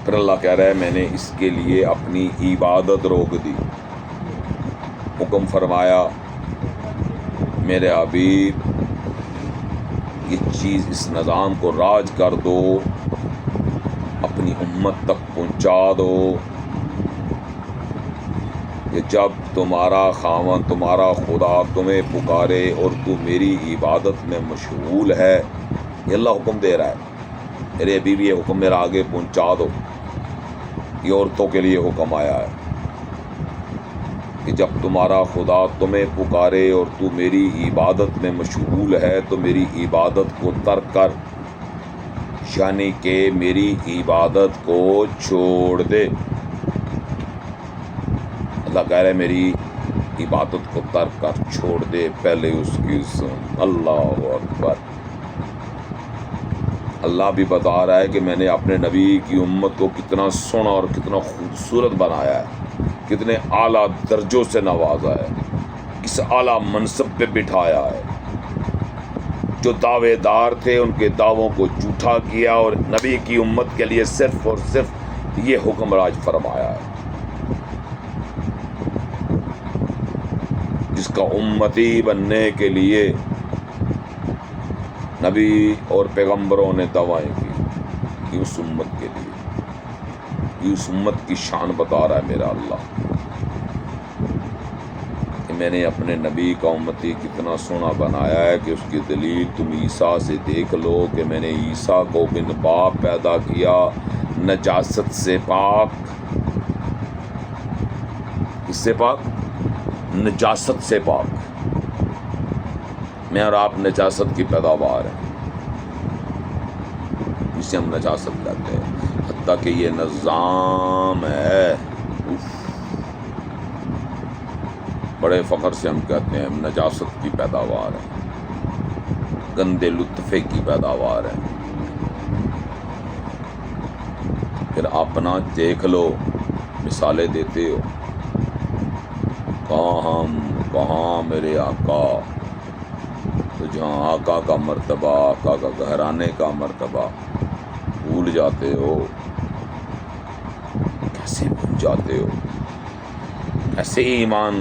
پھر اللہ کہہ رہا ہے میں نے اس کے لیے اپنی عبادت روک دی. حکم فرمایا میرے حبیب یہ چیز، اس نظام کو راج کر دو، اپنی امت تک پہنچا دو کہ جب تمہارا خاوند، تمہارا خدا تمہیں پکارے اور تو میری عبادت میں مشغول ہے. یہ اللہ حکم دے رہا ہے میرے حبیب، یہ حکم میرا آگے پہنچا دو. یہ عورتوں کے لیے حکم آیا ہے کہ جب تمہارا خدا تمہیں پکارے اور تو میری عبادت میں مشغول ہے تو میری عبادت کو ترک کر، یعنی کہ میری عبادت کو چھوڑ دے. اللہ کہہ رہے میری عبادت کو ترک کر، چھوڑ دے، پہلے اس کی سن. اللہ اکبر. اللہ بھی بتا رہا ہے کہ میں نے اپنے نبی کی امت کو کتنا سونا اور کتنا خوبصورت بنایا ہے، کتنے اعلیٰ درجوں سے نوازا ہے، کس اعلیٰ منصب پہ بٹھایا ہے. جو دعوے دار تھے ان کے دعووں کو جھوٹا کیا اور نبی کی امت کے لیے صرف اور صرف یہ حکم راج فرمایا ہے جس کا امتی بننے کے لیے نبی اور پیغمبروں نے دعائیں کی. یہ اس امت کے لیے، یہ اس امت کی شان بتا رہا ہے میرا اللہ کہ میں نے اپنے نبی کا امتی کتنا سونا بنایا ہے کہ اس کی دلیل تم عیسیٰ سے دیکھ لو کہ میں نے عیسیٰ کو بن باپ پیدا کیا، نجاست سے پاک. کس سے پاک؟ نجاست سے پاک. میں اور آپ نجاست کی پیداوار ہیں، جسے ہم نجاست کہتے ہیں. حتیٰ کہ یہ نظام ہے، بڑے فخر سے ہم کہتے ہیں ہم نجاست کی پیداوار ہیں، گندے لطفے کی پیداوار ہیں. پھر اپنا دیکھ لو، مثالیں دیتے ہو، کہاں ہم، کہاں میرے آقا. تو جہاں آقا کا مرتبہ، آقا کا گھرانے کا مرتبہ بھول جاتے ہو. کیسے بھول جاتے ہو؟ کیسے ایمان،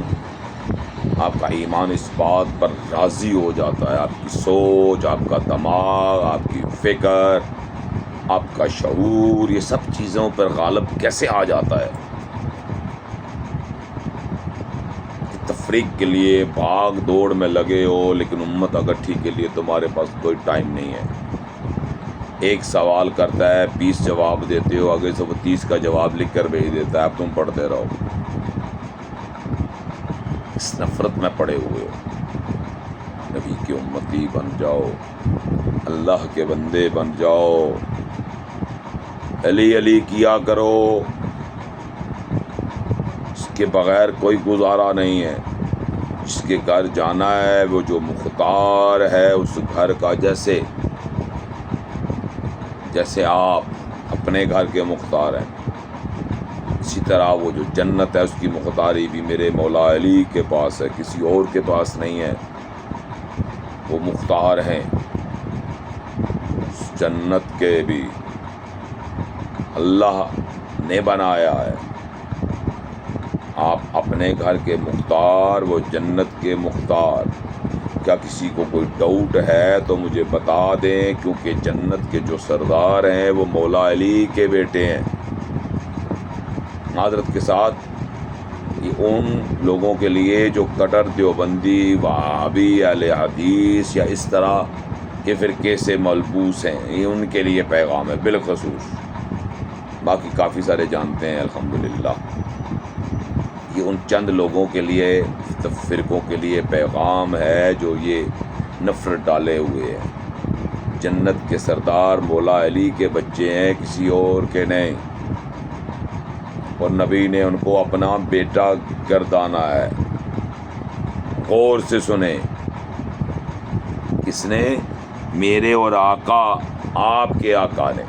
آپ کا ایمان اس بات پر راضی ہو جاتا ہے، آپ کی سوچ، آپ کا دماغ، آپ کی فکر، آپ کا شعور، یہ سب چیزوں پر غالب کیسے آ جاتا ہے؟ تفریق کے لیے بھاگ دوڑ میں لگے ہو، لیکن امت اکٹھی کے لیے تمہارے پاس کوئی ٹائم نہیں ہے. ایک سوال کرتا ہے 20 جواب دیتے ہو، آگے سے وہ 30 کا جواب لکھ کر بھیج دیتا ہے، اب تم پڑھتے رہو. اس نفرت میں پڑے ہوئے ہو. نبی کی امتی بن جاؤ، اللہ کے بندے بن جاؤ، علی علی کیا کرو. اس کے بغیر کوئی گزارا نہیں ہے. جس کے گھر جانا ہے وہ جو مختار ہے اس گھر کا، جیسے آپ اپنے گھر کے مختار ہیں، اسی طرح وہ جو جنت ہے اس کی مختاری بھی میرے مولا علی کے پاس ہے، کسی اور کے پاس نہیں ہے. وہ مختار ہیں اس جنت کے بھی، اللہ نے بنایا ہے. آپ اپنے گھر کے مختار، وہ جنت کے مختار. کیا کسی کو کوئی ڈاؤٹ ہے تو مجھے بتا دیں، کیونکہ جنت کے جو سردار ہیں وہ مولا علی کے بیٹے ہیں. معذرت کے ساتھ یہ ان لوگوں کے لیے جو کٹر دیوبندی، وہابی، اہل حدیث یا اس طرح کے فرقے سے ملبوس ہیں، یہ ان کے لیے پیغام ہے بالخصوص. باقی کافی سارے جانتے ہیں الحمدللہ. یہ ان چند لوگوں کے لیے، فرقوں کے لیے پیغام ہے جو یہ نفرت ڈالے ہوئے ہیں. جنت کے سردار مولا علی کے بچے ہیں، کسی اور کے نہیں. اور نبی نے ان کو اپنا بیٹا گردانا ہے. غور سے سنیں، کس نے؟ میرے اور آقا، آپ کے آقا نے،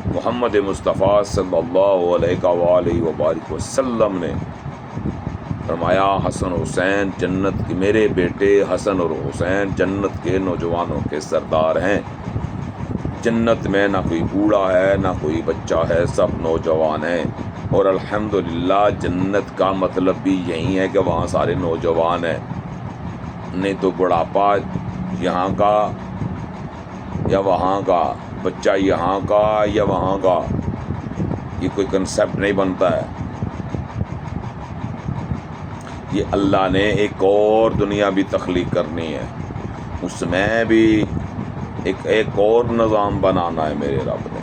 محمد مصطفیٰ صلی اللہ علیہ وآلہ وبارک وسلم نے فرمایا حسن حسین جنت کے، میرے بیٹے حسن اور حسین جنت کے نوجوانوں کے سردار ہیں۔ جنت میں نہ کوئی بوڑھا ہے نہ کوئی بچہ ہے، سب نوجوان ہیں، اور الحمدللہ جنت کا مطلب بھی یہی ہے کہ وہاں سارے نوجوان ہیں، نہیں تو بڑھاپا یہاں کا یا وہاں کا، بچہ یہاں کا یا وہاں کا، یہ کوئی کنسیپٹ نہیں بنتا ہے۔ یہ اللہ نے ایک اور دنیا بھی تخلیق کرنی ہے، اس میں بھی ایک اور نظام بنانا ہے میرے رب نے۔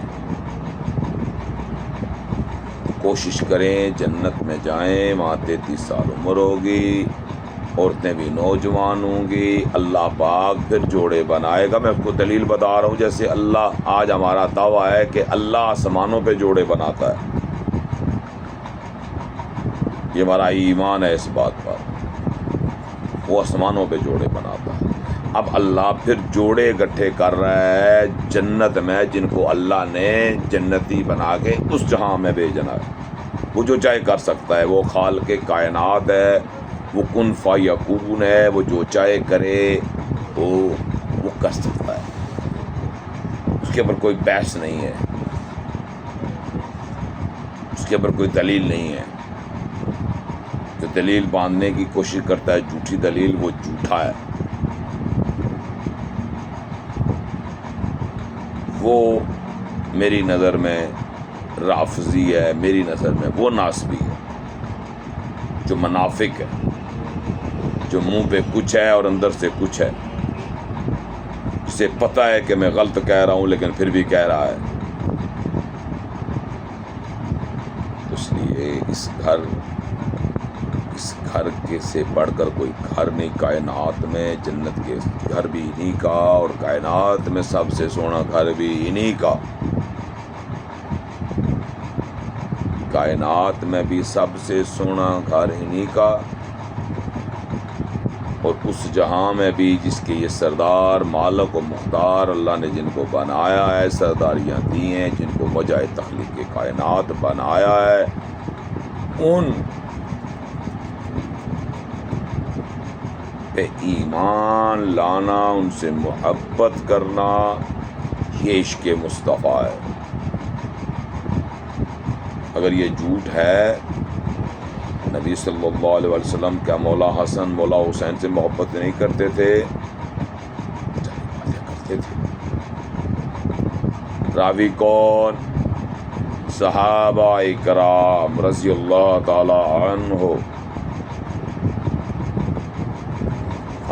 کوشش کریں جنت میں جائیں، وہاں 33 سال عمر ہوگی، عورتیں بھی نوجوان ہوں گی، اللہ پاک پھر جوڑے بنائے گا۔ میں آپ کو دلیل بتا رہا ہوں، جیسے اللہ آج ہمارا دعویٰ ہے کہ اللہ آسمانوں پہ جوڑے بناتا ہے، یہ ہمارا ایمان ہے اس بات پر، وہ آسمانوں پہ جوڑے بناتا ہے۔ اب اللہ پھر جوڑے اکٹھے کر رہا ہے جنت میں، جن کو اللہ نے جنتی بنا کے اس جہاں میں بھیجنا ہے۔ وہ جو چاہے کر سکتا ہے، وہ خالق کائنات ہے، وہ کن فیکون ہے، وہ جو چاہے کرے وہ کر سکتا ہے، اس کے اوپر کوئی بحث نہیں ہے، اس کے اوپر کوئی دلیل نہیں ہے۔ جو دلیل باندھنے کی کوشش کرتا ہے جھوٹی دلیل، وہ جھوٹا ہے، وہ میری نظر میں رافضی ہے، میری نظر میں وہ ناسبی ہے، جو منافق ہے، جو منہ پہ کچھ ہے اور اندر سے کچھ ہے، جسے پتہ ہے کہ میں غلط کہہ رہا ہوں لیکن پھر بھی کہہ رہا ہے۔ اس لیے اس گھر کے سے بڑھ کر کوئی گھر نہیں کائنات میں، جنت کے گھر بھی انہی کا، اور کائنات میں سب سے سونا گھر بھی انہی کا، کائنات میں بھی سب سے سونا گھر انہی کا، اور اس جہاں میں بھی جس کے یہ سردار مالک و مختار اللہ نے جن کو بنایا ہے، سرداریاں دی ہیں، جن کو وجہ تخلیق کائنات بنایا ہے، ان پہ ایمان لانا، ان سے محبت کرنا، یہ عشق مصطفیٰ ہے۔ اگر یہ جھوٹ ہے، نبی صلی اللہ علیہ وسلم کیا مولا حسن مولا حسین سے محبت نہیں کرتے تھے؟ کرتے تھے۔ راوی کون؟ صحابہ کرام رضی اللہ تعالی عنہ،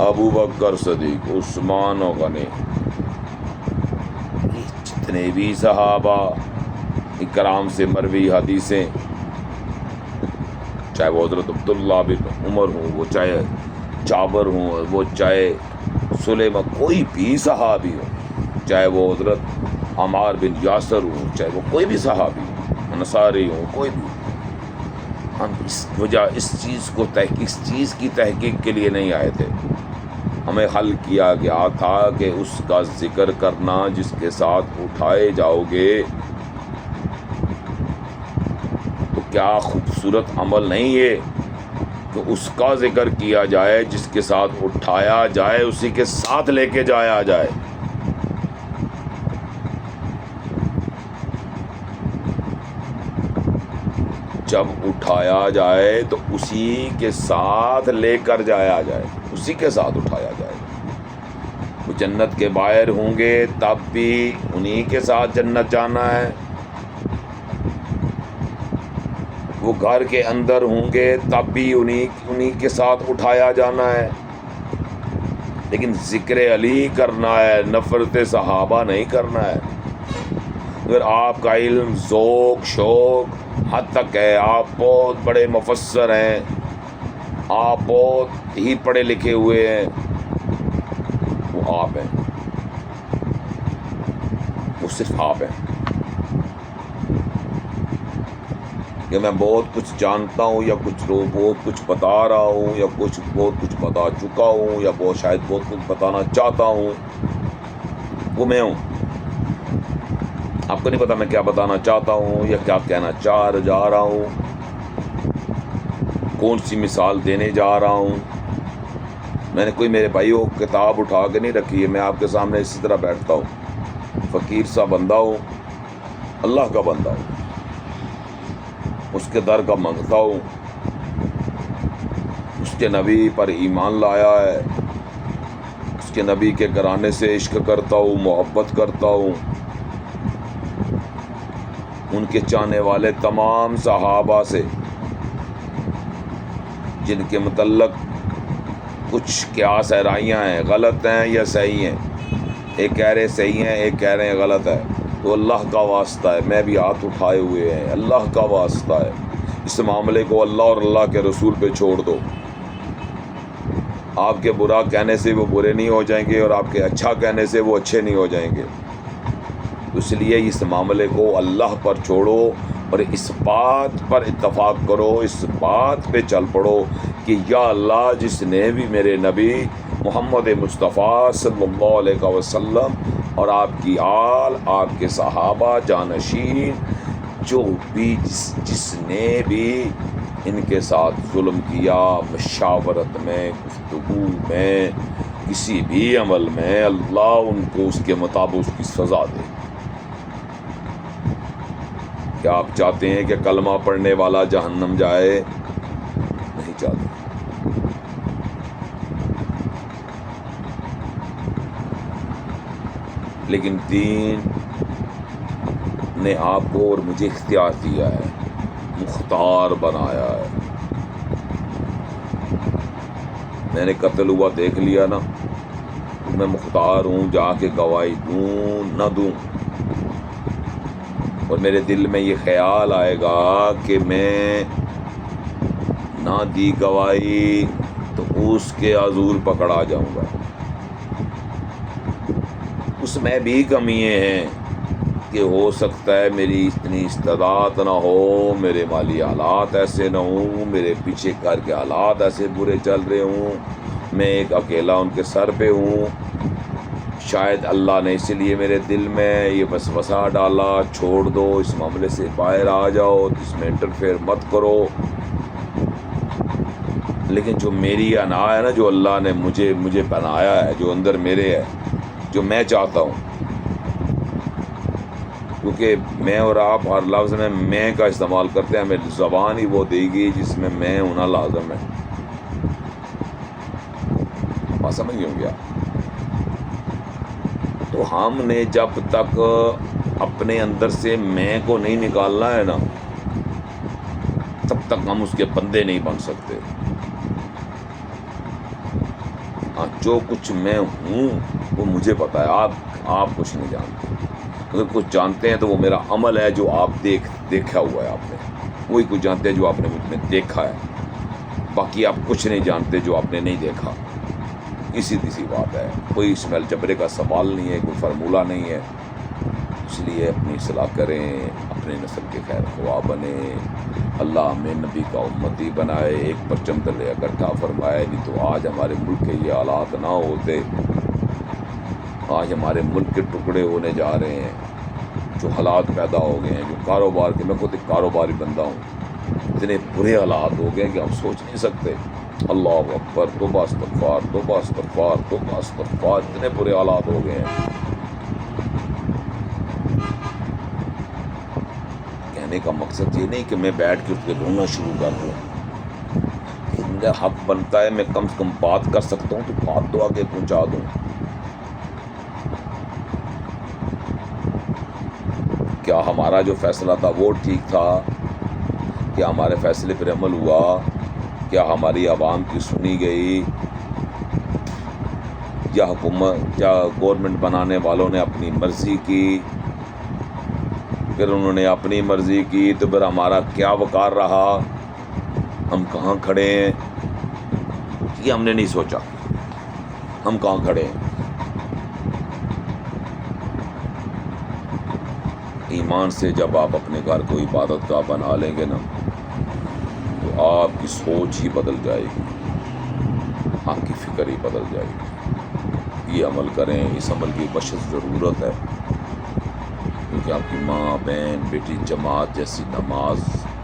ابو بکر صدیق، عثمان و غنی، جتنے بھی صحابہ اکرام سے مروی حدیثیں، چاہے وہ حضرت عبداللہ بن عمر ہوں، وہ چاہے جابر ہوں، وہ چاہے سلیمان، کوئی بھی صحابی ہو، چاہے وہ حضرت عمار بن یاسر ہوں، چاہے وہ کوئی بھی صحابی ہو، انصاری ہوں، کوئی بھی، ہم اس چیز کی تحقیق کے لیے نہیں آئے تھے۔ ہمیں حل کیا گیا تھا کہ اس کا ذکر کرنا جس کے ساتھ اٹھائے جاؤ گے، تو کیا خوبصورت عمل نہیں ہے کہ اس کا ذکر کیا جائے جس کے ساتھ اٹھایا جائے، اسی کے ساتھ لے کے جایا جائے۔ جب اٹھایا جائے تو اسی کے ساتھ لے کر جایا جائے، اسی کے ساتھ اٹھایا جائے۔ وہ جنت کے باہر ہوں گے تب بھی انہی کے ساتھ جنت جانا ہے، وہ گھر کے اندر ہوں گے تب بھی انہی کے ساتھ اٹھایا جانا ہے، لیکن ذکر علی کرنا ہے، نفرت صحابہ نہیں کرنا ہے۔ اگر آپ کا علم ذوق شوق حد تک ہے، آپ بہت بڑے مفسر ہیں، آپ بہت ہی پڑھے لکھے ہوئے ہیں، وہ آپ ہیں، وہ صرف آپ ہیں۔ کہ میں بہت کچھ جانتا ہوں یا بہت کچھ بتا رہا ہوں یا بہت کچھ بتا چکا ہوں یا شاید بہت کچھ بتانا چاہتا ہوں، وہ میں ہوں۔ آپ کو نہیں پتا میں کیا بتانا چاہتا ہوں یا کیا کہنا چاہ جا رہا ہوں، کون سی مثال دینے جا رہا ہوں. میں نے کوئی میرے بھائی وہ کتاب اٹھا کے نہیں رکھی ہے. میں آپ کے سامنے اسی طرح بیٹھتا ہوں, فقیر سا بندہ ہوں, اللہ کا بندہ ہوں, اس کے در کا منگتا ہوں, اس کے نبی پر ایمان لایا ہے, اس کے نبی کے گھرانے سے عشق کرتا ہوں, محبت کرتا ہوں. ان کے چاہنے والے تمام صحابہ سے جن کے متعلق کچھ قیاس رائیاں ہیں, غلط ہیں یا صحیح ہیں, ایک کہہ رہے صحیح ہیں, ایک کہہ رہے ہیں غلط ہے, تو اللہ کا واسطہ ہے, میں بھی ہاتھ اٹھائے ہوئے ہیں, اللہ کا واسطہ ہے, اس معاملے کو اللہ اور اللہ کے رسول پہ چھوڑ دو. آپ کے برا کہنے سے وہ برے نہیں ہو جائیں گے, اور آپ کے اچھا کہنے سے وہ اچھے نہیں ہو جائیں گے. اس لیے اس معاملے کو اللہ پر چھوڑو, اور اس بات پر اتفاق کرو, اس بات پہ چل پڑو کہ یا اللہ, جس نے بھی میرے نبی محمد مصطفیٰ صلی اللہ علیہ وسلم اور آپ کی آل, آپ کے صحابہ جانشین, جو بھی جس نے بھی ان کے ساتھ ظلم کیا, مشاورت میں, گفتگو میں, کسی بھی عمل میں, اللہ ان کو اس کے مطابق اس کی سزا دے. کیا آپ چاہتے ہیں کہ کلمہ پڑھنے والا جہنم جائے؟ نہیں چاہتے. لیکن دین نے آپ کو اور مجھے اختیار دیا ہے, مختار بنایا ہے. میں نے قتل ہوا دیکھ لیا نا, میں مختار ہوں, جا کے گواہی دوں نہ دوں. اور میرے دل میں یہ خیال آئے گا کہ میں نہ دی گواہی تو اس کے عذور پکڑا جاؤں گا. اس میں بھی کمیاں ہیں کہ ہو سکتا ہے میری اتنی استطاعت نہ ہو, میرے مالی حالات ایسے نہ ہوں, میرے پیچھے گھر کے حالات ایسے برے چل رہے ہوں, میں ایک اکیلا ان کے سر پہ ہوں. شاید اللہ نے اس لیے میرے دل میں یہ وسوسہ ڈالا, چھوڑ دو, اس معاملے سے باہر آ جاؤ, اس میں انٹرفیئر مت کرو. لیکن جو میری انا ہے نا, جو اللہ نے مجھے بنایا ہے, جو اندر میرے ہے, جو میں چاہتا ہوں, کیونکہ میں اور آپ ہر لفظ میں کا استعمال کرتے ہیں, ہمیں زبان ہی وہ دے گی جس میں میں ہونا لازم ہے. بات سمجھ گئے ہوں گے آپ؟ تو ہم نے جب تک اپنے اندر سے میں کو نہیں نکالنا ہے نا, تب تک ہم اس کے بندے نہیں بن سکتے. جو کچھ میں ہوں وہ مجھے پتا ہے, آپ کچھ نہیں جانتے. اگر کچھ جانتے ہیں تو وہ میرا عمل ہے جو آپ دیکھا ہوا ہے آپ نے, وہی کچھ جانتے ہیں جو آپ نے مجھ میں دیکھا ہے. باقی آپ کچھ نہیں جانتے جو آپ نے نہیں دیکھا. اسی بات ہے, کوئی اسم الجبرے کا سوال نہیں ہے, کوئی فارمولہ نہیں ہے. اس لیے اپنی اصلاح کریں, اپنے نسل کے خیر خواہ بنیں, اللہ ہمیں نبی کا امتی بنائے, ایک پرچم تلے اکٹھا فرمائے. نہیں تو آج ہمارے ملک کے یہ حالات نہ ہوتے. آج ہمارے ملک کے ٹکڑے ہونے جا رہے ہیں, جو حالات پیدا ہو گئے ہیں, جو کاروبار کے, میں خود ایک کاروباری بندہ ہوں, اتنے برے حالات ہو گئے کہ ہم سوچ نہیں سکتے. اللہ اکبر, توبہ استغفار, توبہ استغفار, توبہ استغفار, اتنے برے حالات ہو گئے ہیں. کہنے کا مقصد یہ نہیں کہ میں بیٹھ کے اس کے رونا شروع کر دوں. میرا حق بنتا ہے, میں کم سے کم بات کر سکتا ہوں تو بات تو آگے پہنچا دوں. کیا ہمارا جو فیصلہ تھا وہ ٹھیک تھا؟ کیا ہمارے فیصلے پر عمل ہوا؟ کیا ہماری عوام کی سنی گئی؟ یا گورنمنٹ بنانے والوں نے اپنی مرضی کی؟ پھر انہوں نے اپنی مرضی کی تو پھر ہمارا کیا وقار رہا؟ ہم کہاں کھڑے ہیں یہ ہم نے نہیں سوچا. ہم کہاں کھڑے ہیں؟ ایمان سے جب آپ اپنے گھر کو عبادت کا بنا لیں گے نا, تو آپ کی سوچ ہی بدل جائے گی, آپ کی فکر ہی بدل جائے گی. یہ عمل کریں, اس عمل کی بشد ضرورت ہے, کیونکہ آپ کی ماں, بہن, بیٹی, جماعت جیسی نماز,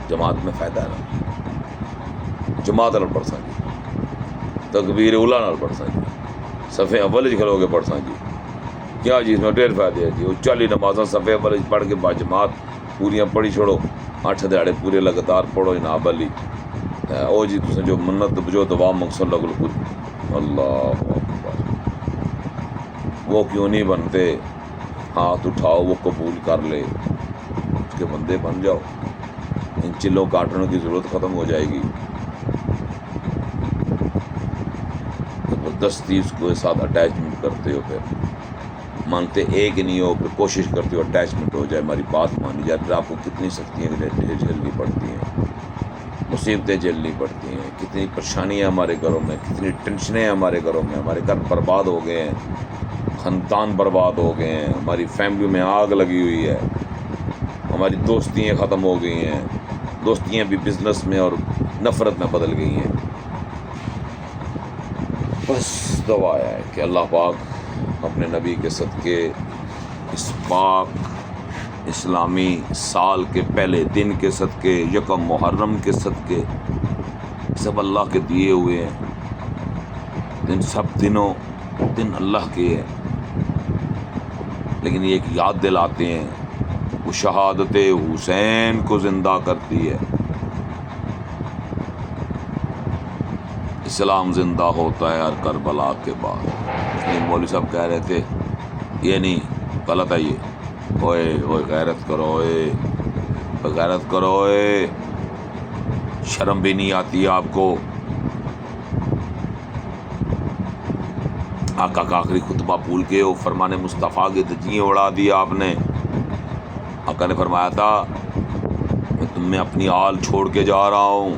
جماعت میں فائدہ ہے نا. جماعت نال پڑھساں جی، تکبیر اولا نال پڑھساں جی، صفے اول وچ کھلو کے پڑھساں جی، کیا جی اس میں ڈیر فائدے ہے جی، وہ 40 نمازاں صفے اول وچ پڑھ کے با جماعت پوریاں پڑھی چھوڑو، 8 دیہڑے پورے لگاتار پڑھو جناب علی، او جی تساں جو منت جو دعا مقصد لگ کچھ، اللہ اکبر، وہ کیوں نہیں بنتے؟ ہاتھ اٹھاؤ وہ قبول کر لے، اس کے بندے بن جاؤ، ان چلوں کاٹنے کی ضرورت ختم ہو جائے گی، زبردستی اس کے ساتھ اٹیچمنٹ کرتے ہو، پھر مانتے ایک نہیں ہو، پھر کوشش کرتے ہو اٹیچمنٹ ہو جائے، ہماری بات مانی جائے، پھر آپ کو کتنی سختیاں جھیلنی پڑتی ہیں، مصیبتیں جھیلنی پڑتی ہیں، کتنی پریشانیاں ہمارے گھروں میں، کتنی ٹینشنیں ہمارے گھروں میں، ہمارے گھر برباد ہو گئے ہیں، خاندان برباد ہو گئے ہیں، ہماری فیملی میں آگ لگی ہوئی ہے، ہماری دوستیاں ختم ہو گئی ہیں، دوستیاں بھی بزنس میں اور نفرت میں بدل گئی ہیں۔ بس دعا ہے کہ اللہ پاک اپنے نبی کے صدقے اس پاک اسلامی سال کے پہلے دن کے صدقے، یکم محرم کے صدقے، سب اللہ کے دیے ہوئے ہیں، ان سب دن اللہ کے ہیں، لیکن یہ ایک یاد دلاتے ہیں، وہ شہادت حسین کو زندہ کرتی ہے، اسلام زندہ ہوتا ہے ہر کربلا کے بعد۔ مسلم مولوی صاحب کہہ رہے تھے یہ نہیں، غلط ہے یہ، اوئے غیرت کرو، غیرت کرو، شرم بھی نہیں آتی آپ کو؟ آقا کا آخری خطبہ بھول کے وہ فرمان مصطفیٰ کے دھجیاں اڑا دیا آپ نے۔ آقا نے فرمایا تھا میں تم میں اپنی آل چھوڑ کے جا رہا ہوں،